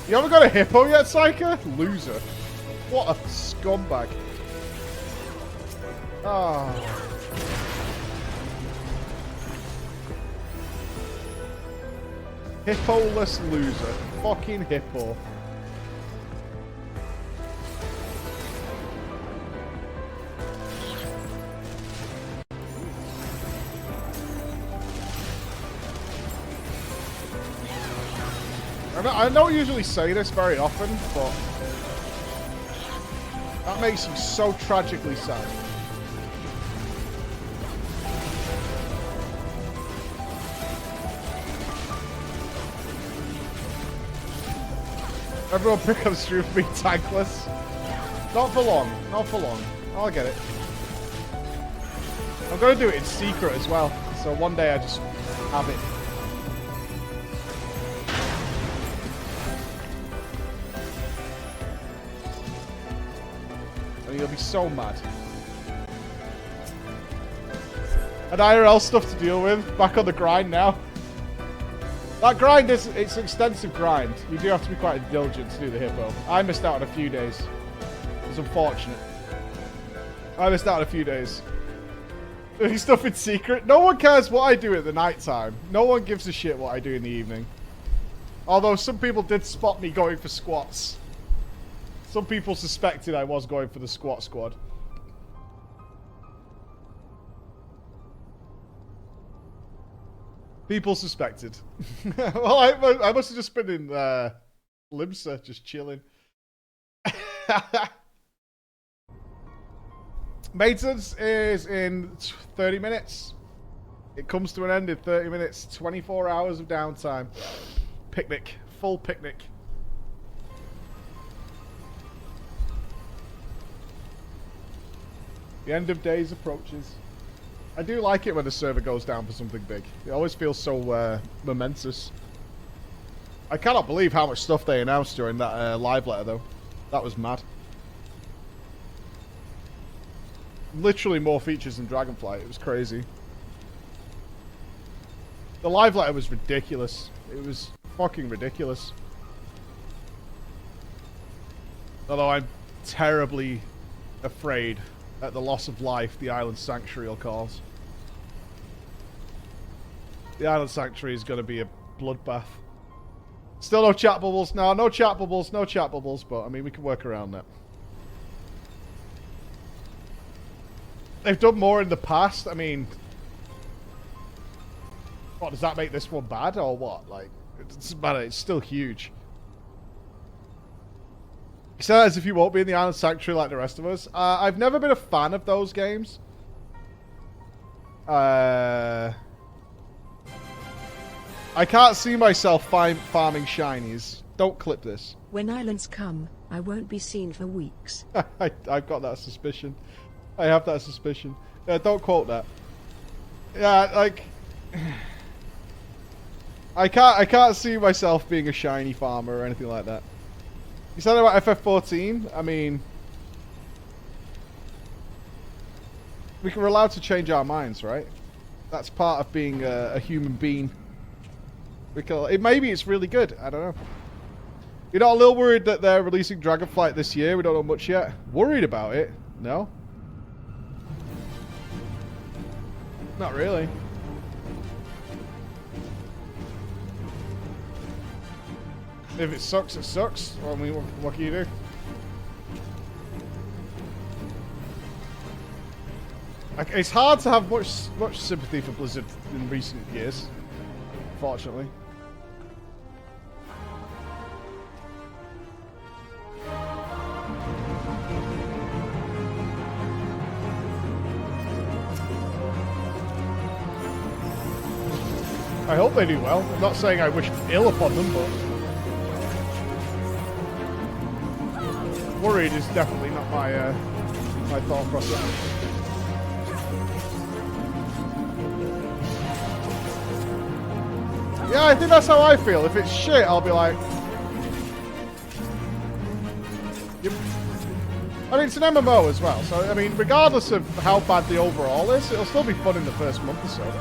You haven't got a hippo yet, Psyker? Loser. What a scumbag. Ah. Hippo-less loser. Fucking hippo. I don't usually say this very often, but that makes me so tragically sad. Everyone pick up stream for being tankless. Not for long. Not for long. I'll get it. I'm going to do it in secret as well. So one day I just have it. You'll be so mad. And IRL stuff to deal with. Back on the grind now. That grind is, it's an extensive grind. You do have to be quite diligent to do the hippo. I missed out on a few days. It was unfortunate. I missed out on a few days. Doing stuff in secret. No one cares what I do at the night time. No one gives a shit what I do in the evening. Although some people did spot me going for squats. Some people suspected I was going for the squat squad. People suspected. Well, I must have just been in Limsa just chilling. Maintenance is in 30 minutes. It comes to an end in 30 minutes. 24 hours of downtime. Picnic. Full picnic. The end of days approaches. I do like it when the server goes down for something big. It always feels so momentous. I cannot believe how much stuff they announced during that live letter, though. That was mad. Literally more features than Dragonflight. It was crazy. The live letter was ridiculous. It was fucking ridiculous. Although I'm terribly afraid at the loss of life the Island Sanctuary will cause. The Island Sanctuary is going to be a bloodbath. Still no chat bubbles. No, no chat bubbles. No chat bubbles. But, I mean, we can work around that. They've done more in the past. I mean... What, does that make this one bad or what? Like, it doesn't matter. It's still huge. You say that as if you won't be in the Island Sanctuary like the rest of us. I've never been a fan of those games. I can't see myself farming shinies. Don't clip this. When islands come, I won't be seen for weeks. I've got that suspicion. I have that suspicion. Yeah, don't quote that. Yeah, like... I can't see myself being a shiny farmer or anything like that. You said about FF14? I mean... we're allowed to change our minds, right? That's part of being a human being. Maybe it's really good. I don't know. You're not a little worried that they're releasing Dragonflight this year? We don't know much yet. Worried about it? No? Not really. If it sucks, it sucks. Well, I mean, what can you do? Like, it's hard to have much sympathy for Blizzard in recent years, unfortunately. I hope they do well. I'm not saying I wish ill upon them, but... worried is definitely not my my thought process. Yeah, I think that's how I feel. If it's shit, I'll be like... Yep. I mean, it's an MMO as well, so, I mean, regardless of how bad the overall is, it'll still be fun in the first month or so.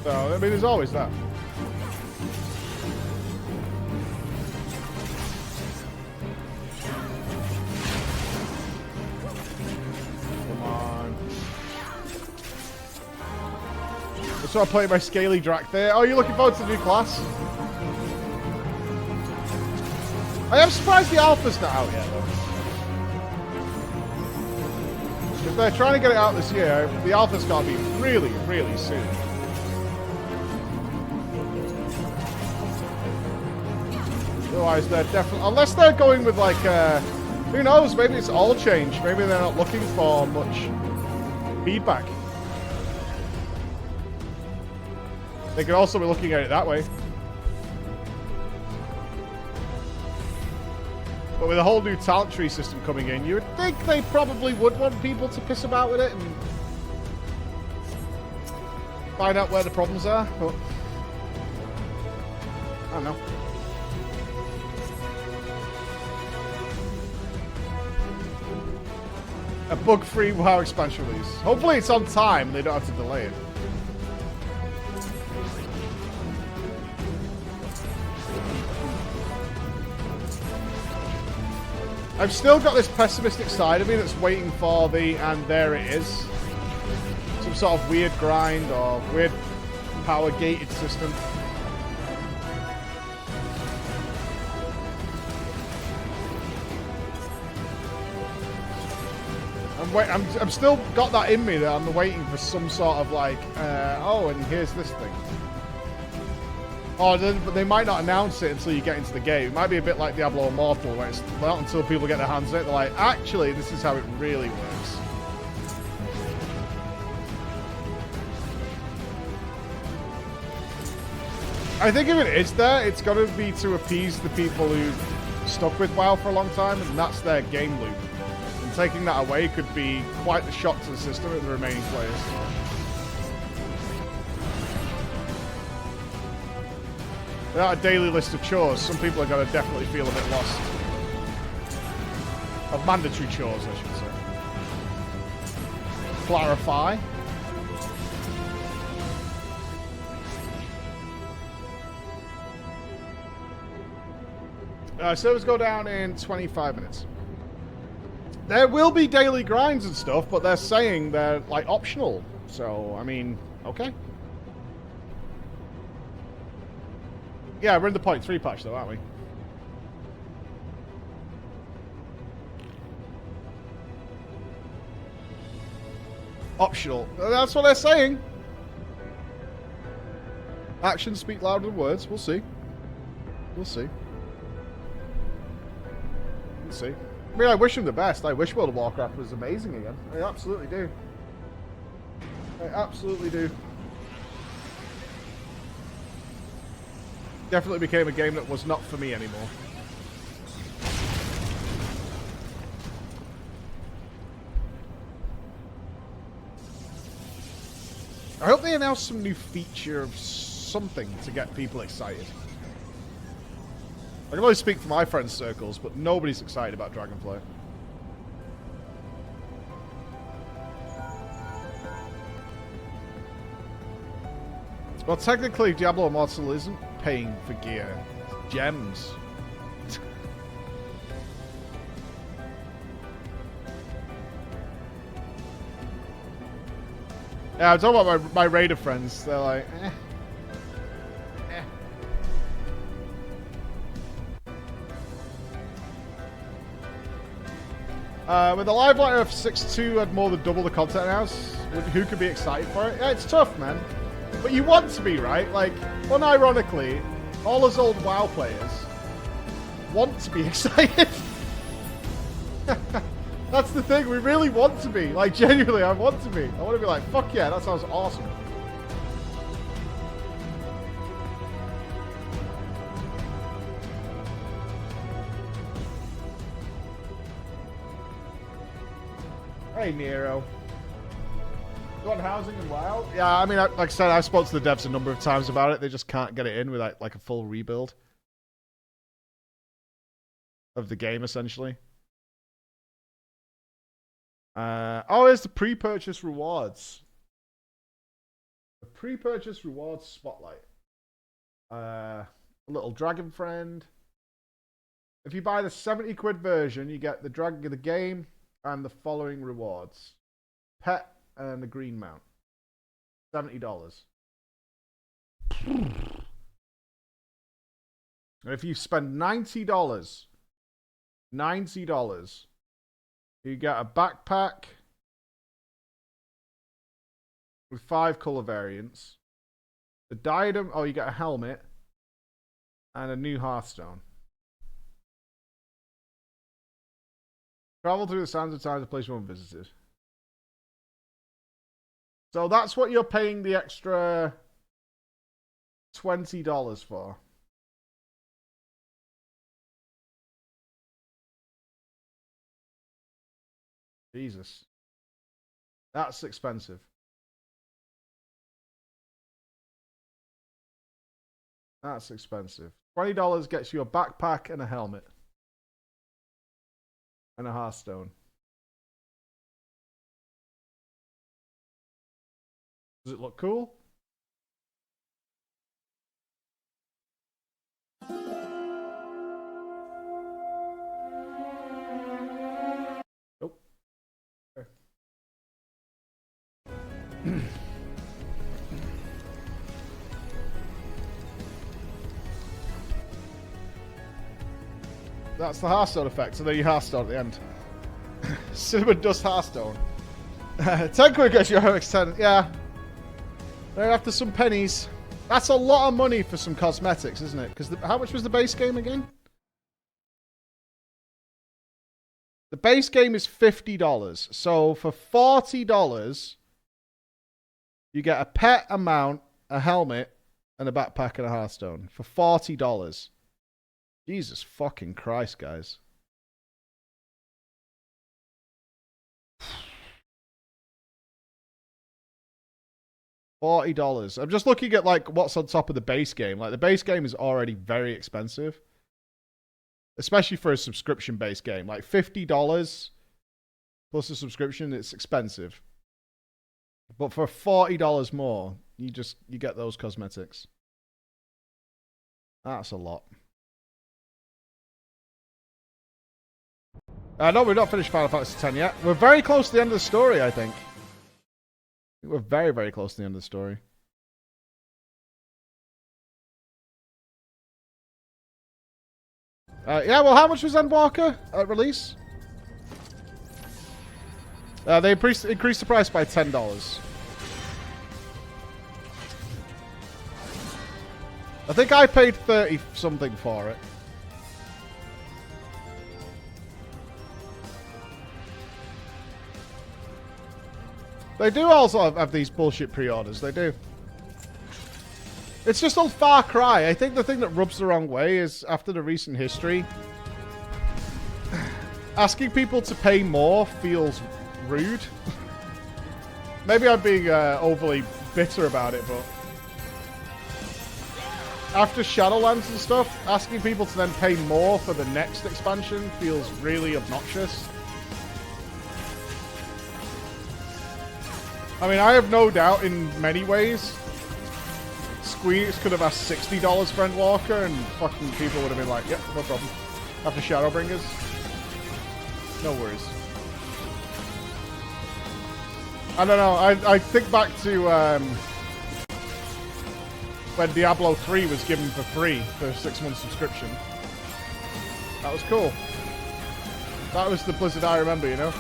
So, I mean, there's always that. Come on. So I play my Scaly Drac there. Oh, you're looking forward to the new class? I am surprised the alpha's not out yet, though. If they're trying to get it out this year, the alpha's got to be really, really soon. Otherwise, they're definitely... unless they're going with, like, who knows? Maybe it's all change. Maybe they're not looking for much feedback. They could also be looking at it that way. But with a whole new talent tree system coming in, you would think they probably would want people to piss about with it and find out where the problems are, but I don't know. A bug-free WoW expansion release. Hopefully it's on time and they don't have to delay it. I've still got this pessimistic side of me that's waiting for the, and there it is, some sort of weird grind or weird power-gated system. I'm still got that in me that I'm waiting for some sort of like, oh, and here's this thing. Oh, but they might not announce it until you get into the game. It might be a bit like Diablo Immortal, where it's not until people get their hands on it, they're like, actually, this is how it really works. I think if it is there, it's got to be to appease the people who've stuck with WoW for a long time, and that's their game loop. And taking that away could be quite the shock to the system of the remaining players. Without a daily list of chores, some people are going to definitely feel a bit lost. Of mandatory chores, I should say. Clarify. Servers go down in 25 minutes. There will be daily grinds and stuff, but they're saying they're, like, optional. So, I mean, okay. Yeah, we're in the 0.3 patch, though, aren't we? Optional. That's what they're saying. Actions speak louder than words. We'll see. We'll see. We'll see. I mean, I wish him the best. I wish World of Warcraft was amazing again. I absolutely do. I absolutely do. Definitely became a game that was not for me anymore. I hope they announce some new feature of something to get people excited. I can only speak for my friends' circles, but nobody's excited about Dragonfly. Well, technically, Diablo Immortal isn't paying for gear. It's gems. Yeah, I'm talking about my Raider friends. They're like, eh. With the live light of 6.2 had more than double the content house, who could be excited for it? Yeah, it's tough, man. But you want to be, right? Like, unironically, all us old WoW players want to be excited. That's the thing, we really want to be. Like, genuinely, I want to be. I want to be like, fuck yeah, that sounds awesome. Hey, Nero. You want housing and WoW? Yeah, I mean, like I said, I've spoken to the devs a number of times about it. They just can't get it in without, like, a full rebuild of the game, essentially. Oh, there's the pre-purchase rewards. The pre-purchase rewards spotlight. A little dragon friend. If you buy the 70 quid version, you get the dragon of the game and the following rewards. Pet and a green mount. $70. And if you spend $90, you get a backpack with 5 color variants. The diadem, oh, you get a helmet and a new Hearthstone. Travel through the sands of time to place one visited. So that's what you're paying the extra $20 for. Jesus. That's expensive. That's expensive. $20 gets you a backpack and a helmet. And a Hearthstone. Does it look cool? Nope. Okay. That's the Hearthstone effect, so then you Hearthstone at the end. Cinnamon Dust Hearthstone. 10 quid gets you FFX10. Yeah. They're after some pennies. That's a lot of money for some cosmetics, isn't it? Because how much was the base game again? The base game is $50. So for $40, you get a pet, a mount, a helmet, and a backpack and a Hearthstone. For $40. Jesus fucking Christ, guys. $40. I'm just looking at like what's on top of the base game. Like the base game is already very expensive. Especially for a subscription-based game. Like $50 plus a subscription, it's expensive. But for $40 more, you get those cosmetics. That's a lot. No, we've not finished Final Fantasy X yet. We're very close to the end of the story, I think. We're very, very close to the end of the story. Yeah, well, how much was Endwalker at release? They increased the price by $10. I think I paid 30 something for it. They do also have these bullshit pre-orders. They do. It's just on Far Cry. I think the thing that rubs the wrong way is after the recent history, asking people to pay more feels rude. Maybe I'm being overly bitter about it, but after Shadowlands and stuff, asking people to then pay more for the next expansion feels really obnoxious. I mean, I have no doubt in many ways Squeaks could have asked $60 for Endwalker and fucking people would have been like, yep, no problem. After Shadowbringers. No worries. I don't know, I think back to when Diablo 3 was given for free for a 6-month subscription. That was cool. That was the Blizzard I remember, you know?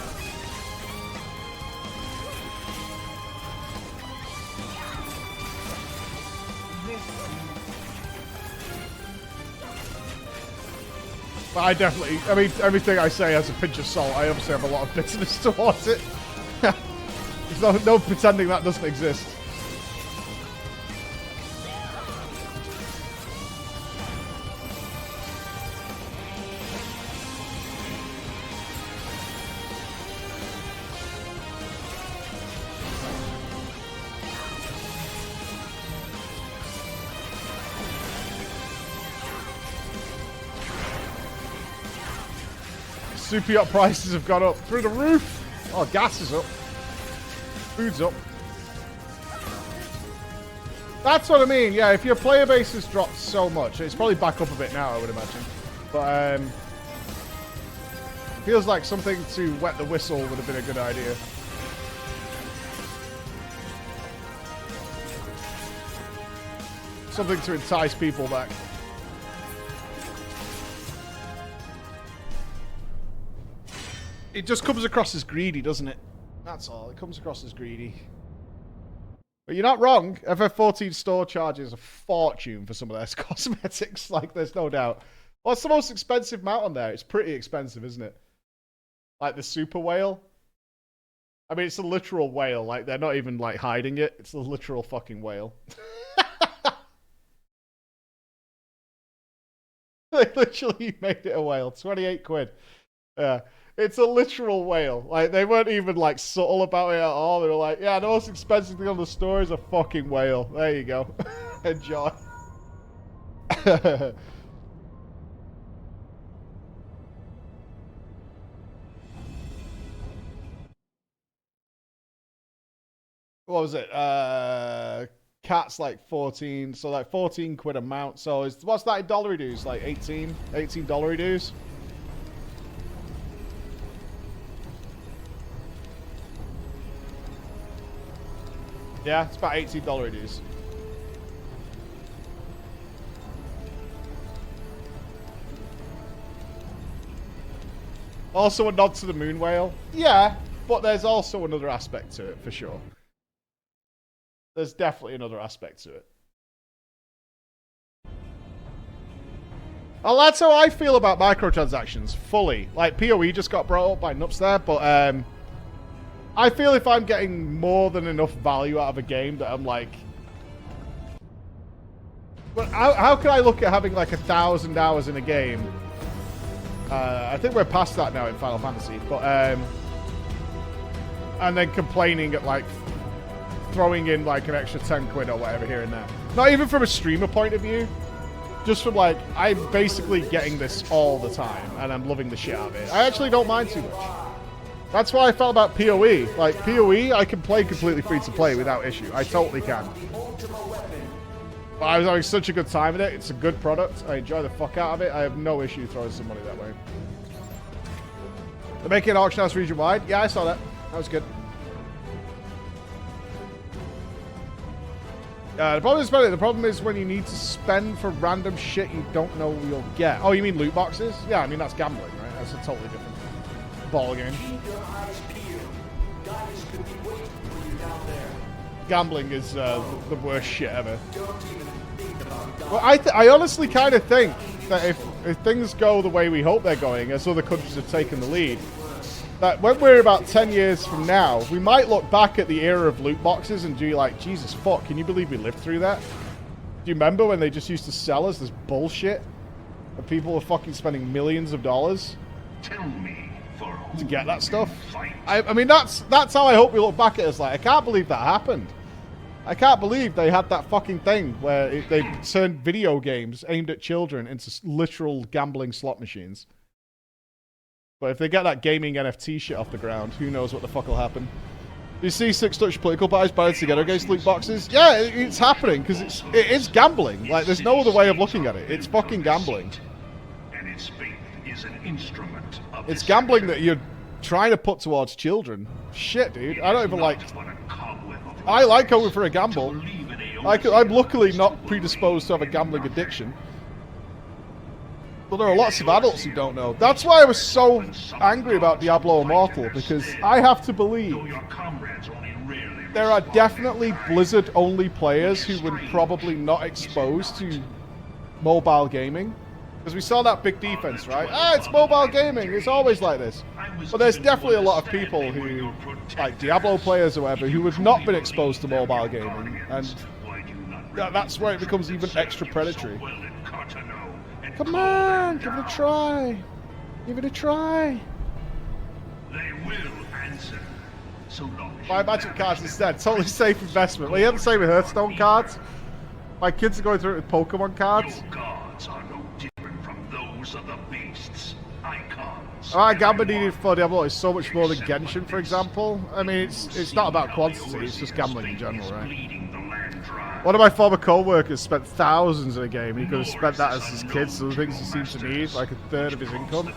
But I definitely, I mean, everything I say has a pinch of salt. I obviously have a lot of bitterness towards it. There's no pretending that doesn't exist. Super yacht prices have gone up through the roof. Oh, gas is up. Food's up. That's what I mean. Yeah, if your player base has dropped so much, it's probably back up a bit now, I would imagine. But feels like something to wet the whistle would have been a good idea. Something to entice people back. It just comes across as greedy, doesn't it? That's all. It comes across as greedy. But you're not wrong. FF14 store charges a fortune for some of their cosmetics. Like, there's no doubt. What's the most expensive mount on there? It's pretty expensive, isn't it? Like the super whale. I mean, it's a literal whale. Like, they're not even, like, hiding it. It's a literal fucking whale. They literally made it a whale. 28 quid. Yeah. It's a literal whale. Like, they weren't even, like, subtle about it at all. They were like, yeah, the most expensive thing on the store is a fucking whale. There you go. Enjoy. What was it? Cat's like 14. So, like, 14 quid a mount. So, what's that in dollary dues? Like, 18 dollary dues? Yeah, it's about $18 it is. Also a nod to the moon whale. Yeah, but there's also another aspect to it, for sure. There's definitely another aspect to it. Well, that's how I feel about microtransactions, fully. Like, PoE just got brought up by Nups there, but I feel if I'm getting more than enough value out of a game that I'm like... But how can I look at having like 1,000 hours in a game? I think we're past that now in Final Fantasy, but and then complaining at like throwing in like an extra 10 quid or whatever here and there. Not even from a streamer point of view. Just from like, I'm basically getting this all the time, and I'm loving the shit out of it. I actually don't mind too much. That's why I felt about PoE. Like, PoE, I can play completely free to play without issue. I totally can. But I was having such a good time with it. It's a good product. I enjoy the fuck out of it. I have no issue throwing some money that way. They're making an auction house region-wide. Yeah, I saw that. That was good. The problem is when you need to spend for random shit you don't know you'll get. Oh, you mean loot boxes? Yeah, I mean, that's gambling, right? That's a totally different ball game. Gambling is the worst shit ever. Well, I honestly kind of think that if things go the way we hope they're going, as other countries have taken the lead, that when we're about 10 years from now, we might look back at the era of loot boxes and do like, Jesus fuck, can you believe we lived through that? Do you remember when they just used to sell us this bullshit? And people were fucking spending millions of dollars to get that stuff? I mean, that's how I hope we look back at it. As like, I can't believe that happened. I can't believe they had that fucking thing where they turned video games aimed at children into literal gambling slot machines. But if they get that gaming NFT shit off the ground, who knows what the fuck will happen. You see 6 Dutch political parties banded together against loot boxes? Yeah, it's happening, because it is gambling. Like, there's no other way of looking at it. It's fucking gambling. It's gambling that you're trying to put towards children. Shit, dude. I don't even like... I like going for a gamble. I'm luckily not predisposed to have a gambling addiction. But there are lots of adults who don't know. That's why I was so angry about Diablo Immortal, because I have to believe there are definitely Blizzard-only players who were probably not exposed to mobile gaming. Because we saw that big defense, right? Ah, it's mobile gaming, it's always like this. But there's definitely a lot of people who, like Diablo players or whatever, who have not been exposed to mobile gaming. And that's where it becomes even extra predatory. Come on, give it a try. Give it a try. They will answer. So long. Buy magic cards instead. Totally safe investment. Well, you have the same with Hearthstone cards. My kids are going through it with Pokemon cards. Your cards are no different from those of the beasts. Icons. Gambling needed for Diablo is so much more than Genshin, for example. I mean, it's not about quantity, it's just gambling in general, right? One of my former co-workers spent thousands in a game, and he could have spent that as his kids, so the things he seems to need, like a third of his income.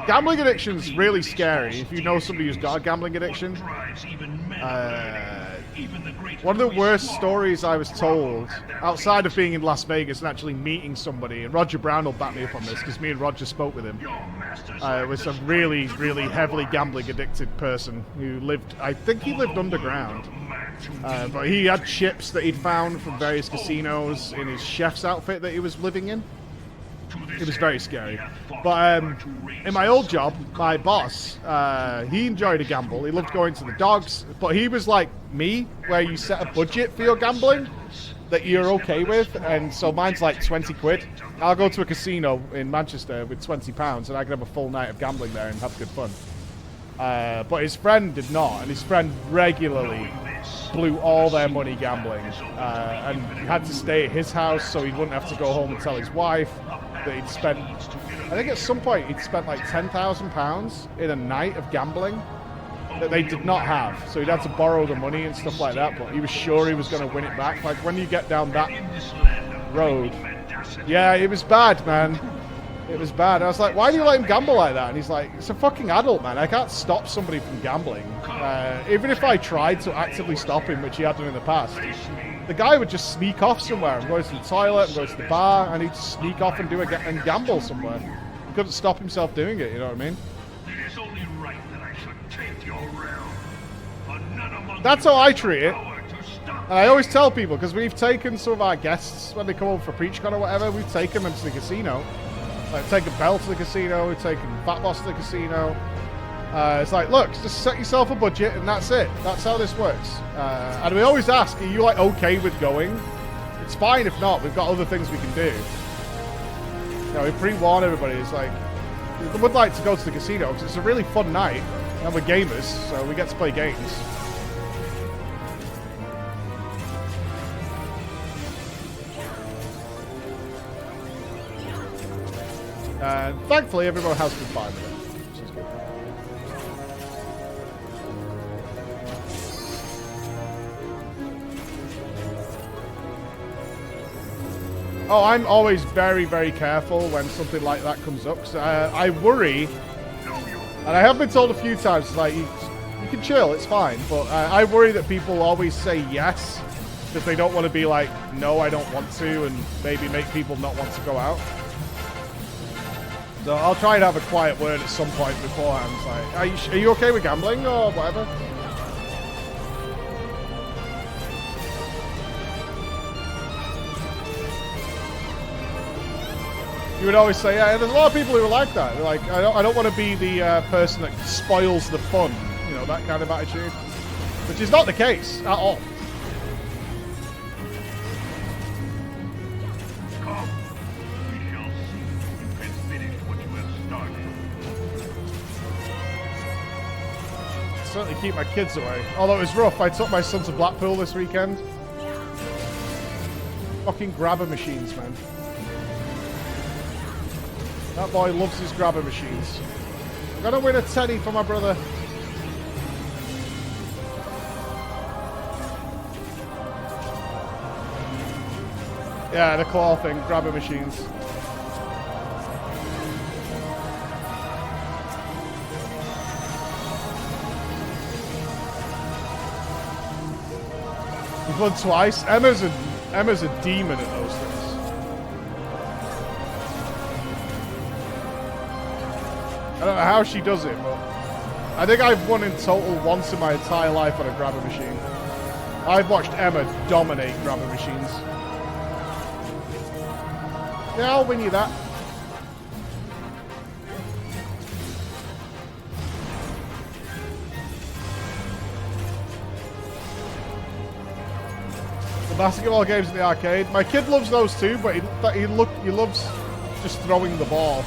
Gambling addiction's really scary. If you know somebody who's got a gambling addiction, one of the worst stories I was told, outside of being in Las Vegas and actually meeting somebody, and Roger Brown will back me up on this, because me and Roger spoke with him, was a really, really heavily gambling addicted person who lived, I think he lived underground. But he had chips that he'd found from various casinos in his chef's outfit that he was living in. It was very scary. But in my old job, my boss, he enjoyed a gamble. He loved going to the dogs. But he was like me, where you set a budget for your gambling that you're okay with. And so mine's like 20 quid. I'll go to a casino in Manchester with £20 and I can have a full night of gambling there and have good fun. But his friend did not. And his friend regularly blew all their money gambling and had to stay at his house so he wouldn't have to go home and tell his wife that he'd spent, I think at some point he'd spent like £10,000 in a night of gambling that they did not have. So he'd had to borrow the money and stuff like that, but he was sure he was going to win it back. Like when you get down that road, yeah, it was bad, man. It was bad. I was like, why do you let him gamble like that? And he's like, it's a fucking adult, man. I can't stop somebody from gambling. Even if I tried to actively stop him, which he had done in the past, the guy would just sneak off somewhere and go to the toilet and go to the bar, and he'd sneak off and and gamble somewhere. He couldn't stop himself doing it, you know what I mean? It is only right that I should take your realm. But none among That's you how I has the treat it. power to stop And I always tell people, because we've taken some of our guests when they come over for PreachCon or whatever, we've taken them to the casino. Like, taken Bell to the casino, we've taken Fat Boss to the casino. It's like, look, just set yourself a budget and that's it. That's how this works. And we always ask, are you like okay with going? It's fine if not. We've got other things we can do. You know, we pre-warn everybody. It's like, we would like to go to the casino because it's a really fun night. And we're gamers, so we get to play games. And thankfully, everyone has been fine with it, which is good. Oh, I'm always very, very careful when something like that comes up. Cause I worry, and I have been told a few times, it's like, you can chill, it's fine. But I worry that people always say yes because they don't want to be like, no, I don't want to, and maybe make people not want to go out. So I'll try and have a quiet word at some point beforehand. It's like, are you okay with gambling or whatever? You would always say, yeah, there's a lot of people who are like that. They're like, I don't want to be the person that spoils the fun. You know, that kind of attitude. Which is not the case at all. Come. We shall see if you can finish what you have started. Certainly keep my kids away. Although it was rough. I took my son to Blackpool this weekend. Fucking grabber machines, man. That boy loves his grabber machines. I'm gonna win a teddy for my brother. Yeah, the claw thing, grabber machines. We've won twice. Emma's a demon at those things. I don't know how she does it, but I think I've won in total once in my entire life on a grabber machine. I've watched Emma dominate grabber machines. Yeah, I'll win you that. The basketball games in the arcade. My kid loves those too, but he loves just throwing the ball.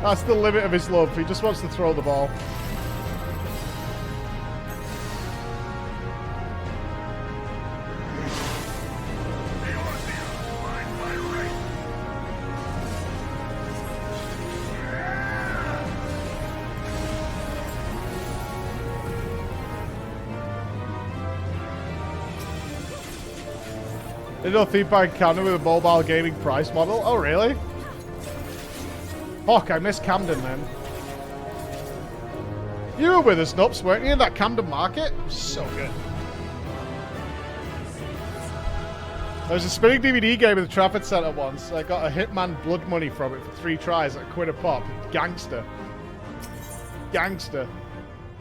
That's the limit of his love. He just wants to throw the ball. There's no theme park counter with a mobile gaming price model. Oh, really? Fuck, I missed Camden then. You were with us, Nups, weren't you, in that Camden market? So good. There was a spinning DVD game at the Trafford Centre once. I got a Hitman Blood Money from it for 3 tries at £1 a pop. Gangster. Gangster.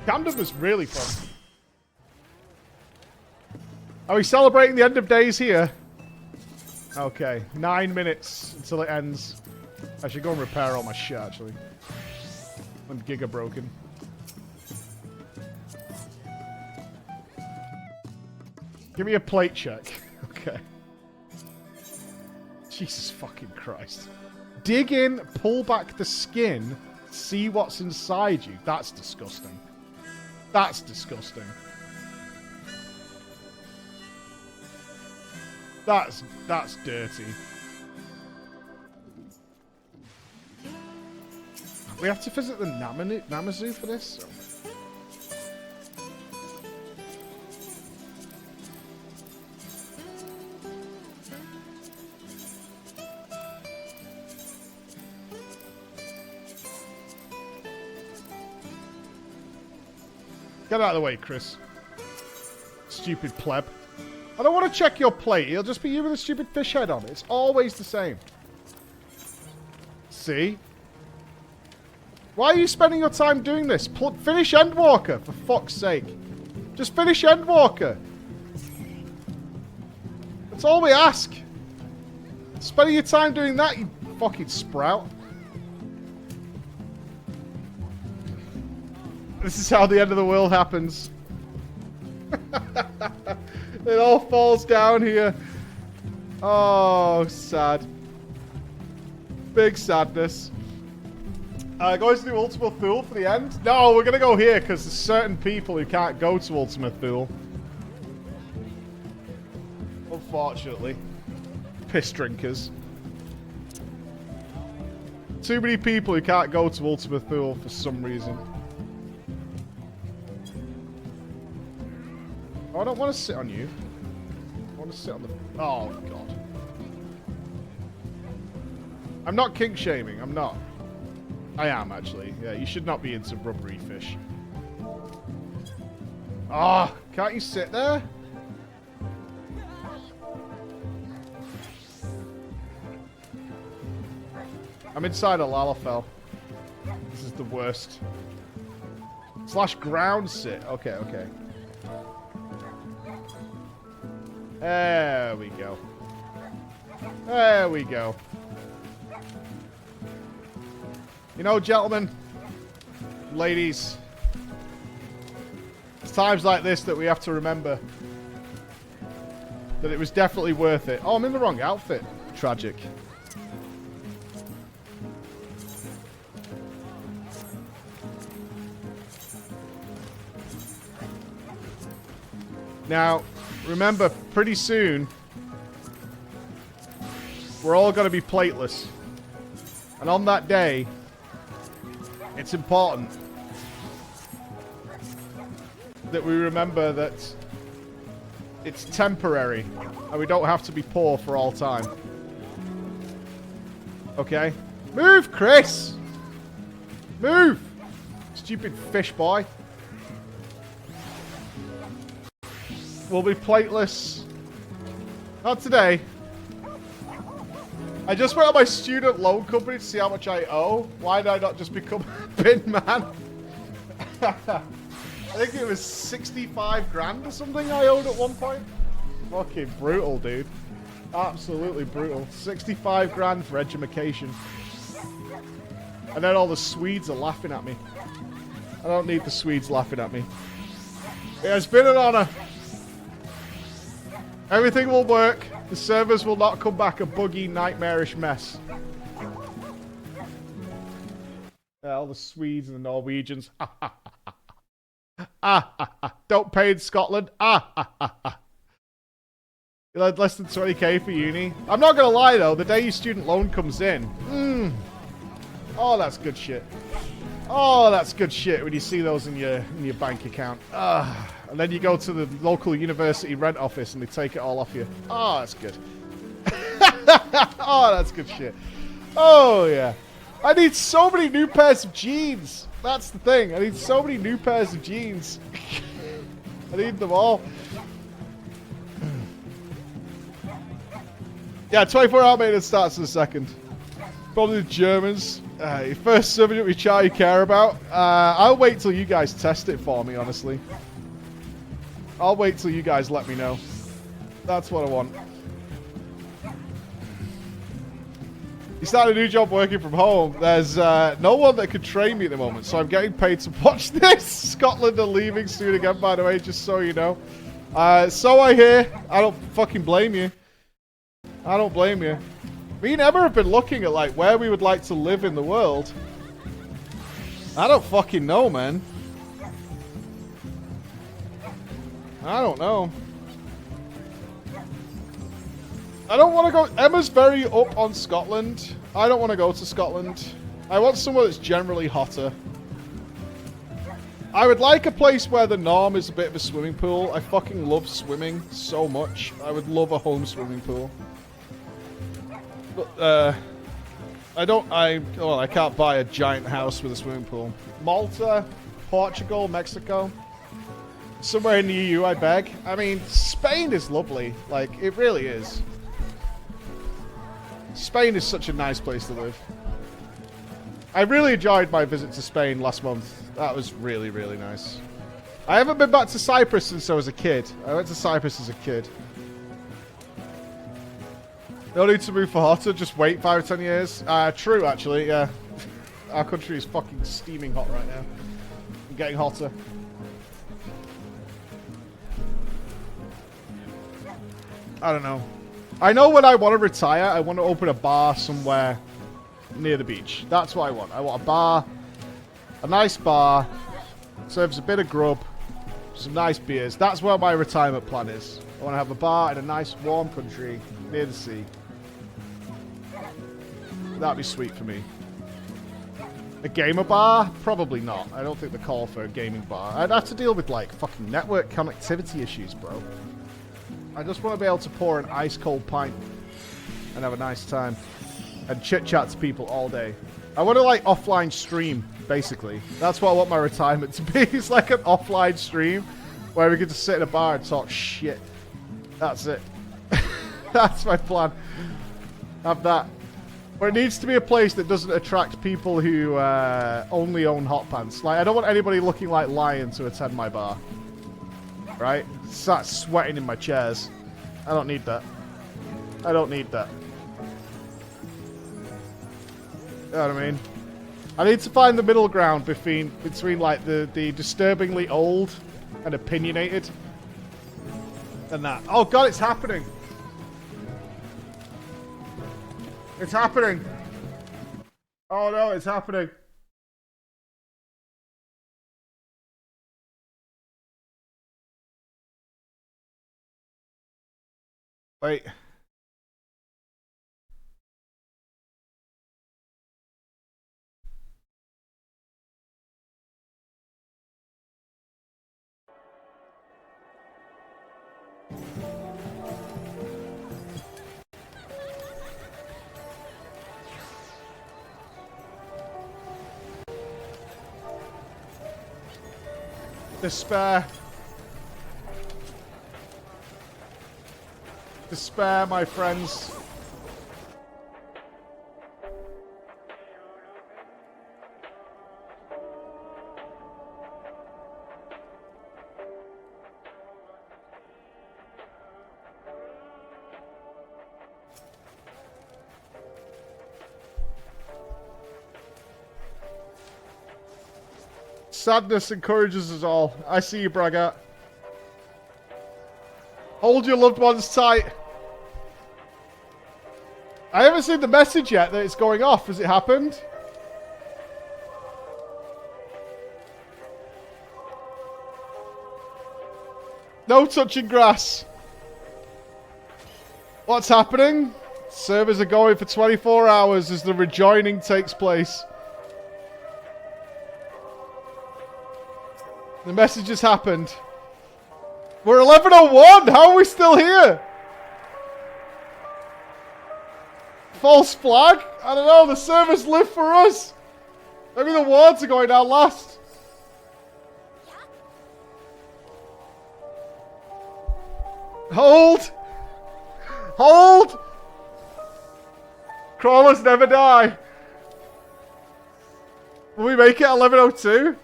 Camden was really fun. Are we celebrating the end of days here? Okay, 9 minutes until it ends. I should go and repair all my shit, actually. I'm giga broken. Give me a plate check. Okay. Jesus fucking Christ. Dig in, pull back the skin, see what's inside you. That's disgusting. That's disgusting. That's dirty. We have to visit the Namazu for this? So. Get out of the way, Chris. Stupid pleb. I don't want to check your plate. It'll just be you with a stupid fish head on it. It's always the same. See? Why are you spending your time doing this? Finish Endwalker, for fuck's sake. Just finish Endwalker. That's all we ask. Spending your time doing that, you fucking sprout. This is how the end of the world happens. It all falls down here. Oh, sad. Big sadness. Going to do Ultima Thule for the end? No, we're going to go here because there's certain people who can't go to Ultima Thule. Unfortunately. Piss drinkers. Too many people who can't go to Ultima Thule for some reason. Oh, I don't want to sit on you. I want to sit on the... Oh, God. I'm not kink shaming. I'm not. I am, actually. Yeah, you should not be into rubbery fish. Ah, oh, can't you sit there? I'm inside a Lalafell. This is the worst. / ground sit. Okay, okay. There we go. There we go. You know, gentlemen, ladies, it's times like this that we have to remember that it was definitely worth it. Oh, I'm in the wrong outfit. Tragic. Now, remember, pretty soon, we're all going to be plateless. And on that day, it's important that we remember that it's temporary and we don't have to be poor for all time. Okay? Move, Chris! Move! Stupid fish boy. We'll be plateless. Not today. I just went on my student loan company to see how much I owe. Why did I not just become a bin man? I think it was 65 grand or something I owed at one point. Fucking brutal, dude. Absolutely brutal. 65 grand for education. And then all the Swedes are laughing at me. I don't need the Swedes laughing at me. It has been an honor. Everything will work. The servers will not come back a buggy, nightmarish mess. All the Swedes and the Norwegians. Don't pay in Scotland. You had less than 20k for uni. I'm not going to lie, though. The day your student loan comes in. Oh, that's good shit. Oh, that's good shit when you see those in your bank account. And then you go to the local university rent office and they take it all off you. Oh, that's good. Oh, that's good shit. Oh, yeah. I need so many new pairs of jeans. That's the thing. I need so many new pairs of jeans. I need them all. Yeah, 24-hour maintenance starts in a second. Probably the Germans. Your first subject we try you care about. I'll wait till you guys test it for me, honestly. I'll wait till you guys let me know. That's what I want. You start a new job working from home. There's no one that could train me at the moment, so I'm getting paid to watch this. Scotland are leaving soon again, by the way, just so you know. So I hear. I don't fucking blame you. I don't blame you. Me and Emma have been looking at like where we would like to live in the world. I don't fucking know, man. I don't know. I don't want to go... Emma's very up on Scotland. I don't want to go to Scotland. I want somewhere that's generally hotter. I would like a place where the norm is a bit of a swimming pool. I fucking love swimming so much. I would love a home swimming pool. But, I can't buy a giant house with a swimming pool. Malta, Portugal, Mexico. Somewhere in the EU, I beg. I mean, Spain is lovely. Like, it really is. Spain is such a nice place to live. I really enjoyed my visit to Spain last month. That was really, really nice. I haven't been back to Cyprus since I was a kid. I went to Cyprus as a kid. No need to move for hotter, just wait 5 or 10 years. True, actually, yeah. Our country is fucking steaming hot right now. And getting hotter. I don't know. I know when I want to retire, I want to open a bar somewhere near the beach. That's what I want. I want a bar, a nice bar, serves a bit of grub, some nice beers. That's where my retirement plan is. I want to have a bar in a nice warm country near the sea. That'd be sweet for me. A gamer bar? Probably not. I don't think the call for a gaming bar. I'd have to deal with, like, fucking network connectivity issues, bro. I just want to be able to pour an ice-cold pint and have a nice time. And chit-chat to people all day. I want to, like, offline stream, basically. That's what I want my retirement to be. It's like an offline stream where we can just sit in a bar and talk shit. That's it. That's my plan. Have that. But it needs to be a place that doesn't attract people who only own hot pants. Like, I don't want anybody looking like Lion to attend my bar. Right? Start sweating in my chairs. I don't need that. I don't need that. You know what I mean? I need to find the middle ground between like the disturbingly old and opinionated and that. Oh god, it's happening. It's happening. Oh no, it's happening. Wait. Despair. Despair, my friends. Sadness encourages us all. I see you, Braga. Hold your loved ones tight. I haven't seen the message yet that it's going off. Has it happened? No touching grass. What's happening? Servers are going for 24 hours as the rejoining takes place. The message has happened. We're 11:01. How are we still here? False flag? I don't know. The servers live for us. Maybe the wards are going down last. Hold. Hold. Crawlers never die. Will we make it 11:02?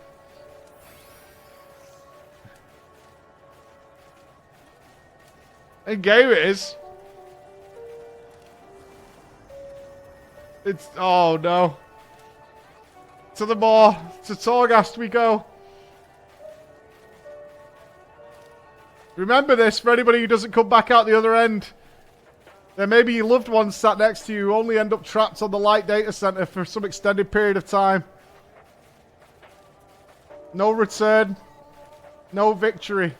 In game it is. It's... Oh, no. To the maw. To Torghast we go. Remember this for anybody who doesn't come back out the other end. There may be your loved ones sat next to you who only end up trapped on the light data center for some extended period of time. No return. No victory.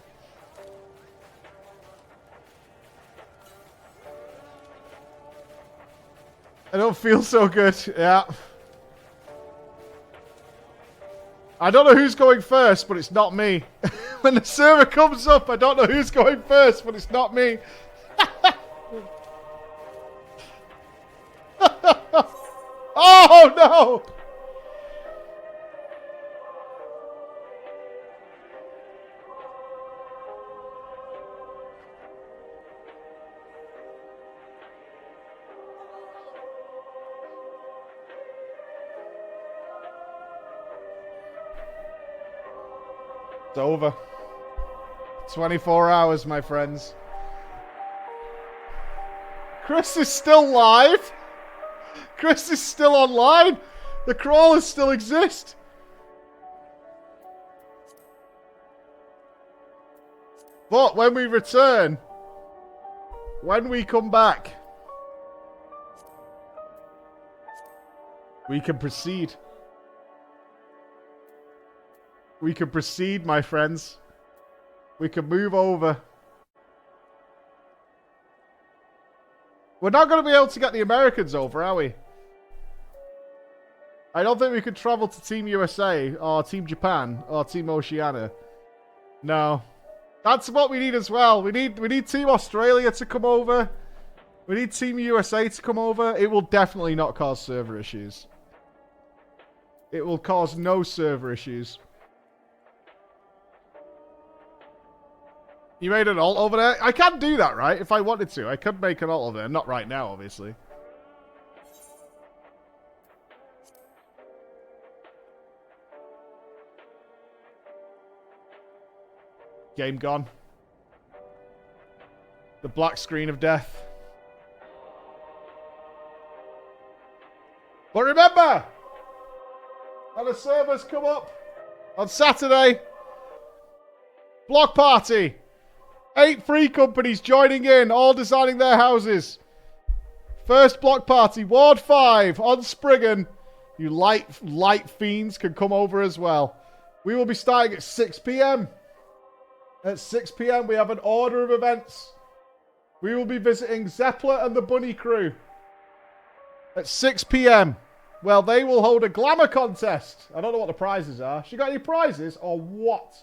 I don't feel so good. Yeah. I don't know who's going first, but it's not me. When the server comes up, I don't know who's going first, but it's not me. Oh, no! It's over. 24 hours, my friends. Chris is still live. Chris is still online. The crawlers still exist. But when we return, when we come back, we can proceed. We can proceed, my friends. We can move over. We're not going to be able to get the Americans over, are we? I don't think we could travel to Team USA or Team Japan or Team Oceania. No. That's what we need as well. We need Team Australia to come over. We need Team USA to come over. It will definitely not cause server issues. It will cause no server issues. You made an alt over there? I can do that, right? If I wanted to. I could make an alt over there. Not right now, obviously. Game gone. The black screen of death. But remember, when the servers come up on Saturday, block party. 8 free companies joining in, all designing their houses. First block party, Ward 5 on Spriggan. You light fiends can come over as well. We will be starting at 6 p.m. At 6 p.m. we have an order of events. We will be visiting Zeppler and the Bunny Crew. At 6 p.m. Well, they will hold a glamour contest. I don't know what the prizes are. She got any prizes or what?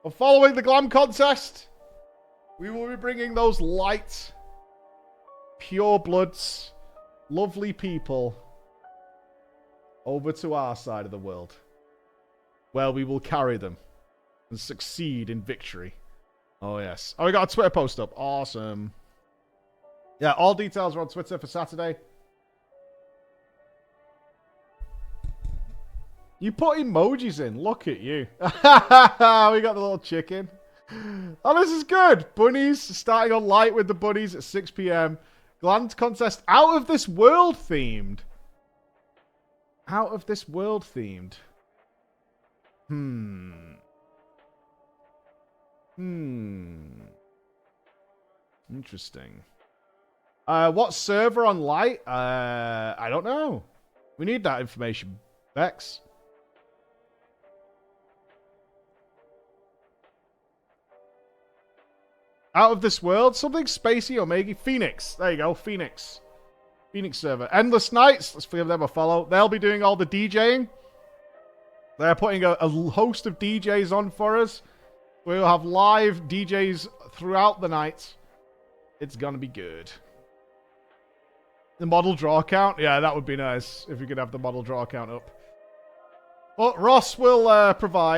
And following the glam contest, we will be bringing those light, pure bloods, lovely people over to our side of the world, where we will carry them and succeed in victory. Oh, yes. Oh, we got a Twitter post up. Awesome. Yeah, all details are on Twitter for Saturday. You put emojis in. Look at you. We got the little chicken. Oh, this is good. Bunnies starting on light with the bunnies at 6 p.m. Gland contest out of this world themed. Out of this world themed. Interesting. What server on light? I don't know. We need that information, Bex. Out of this world? Something spacey, Omega. Phoenix. There you go. Phoenix. Phoenix server. Endless Nights. Let's give them a follow. They'll be doing all the DJing. They're putting a host of DJs on for us. We'll have live DJs throughout the night. It's going to be good. The model draw count? Yeah, that would be nice if we could have the model draw count up. But Ross will provide.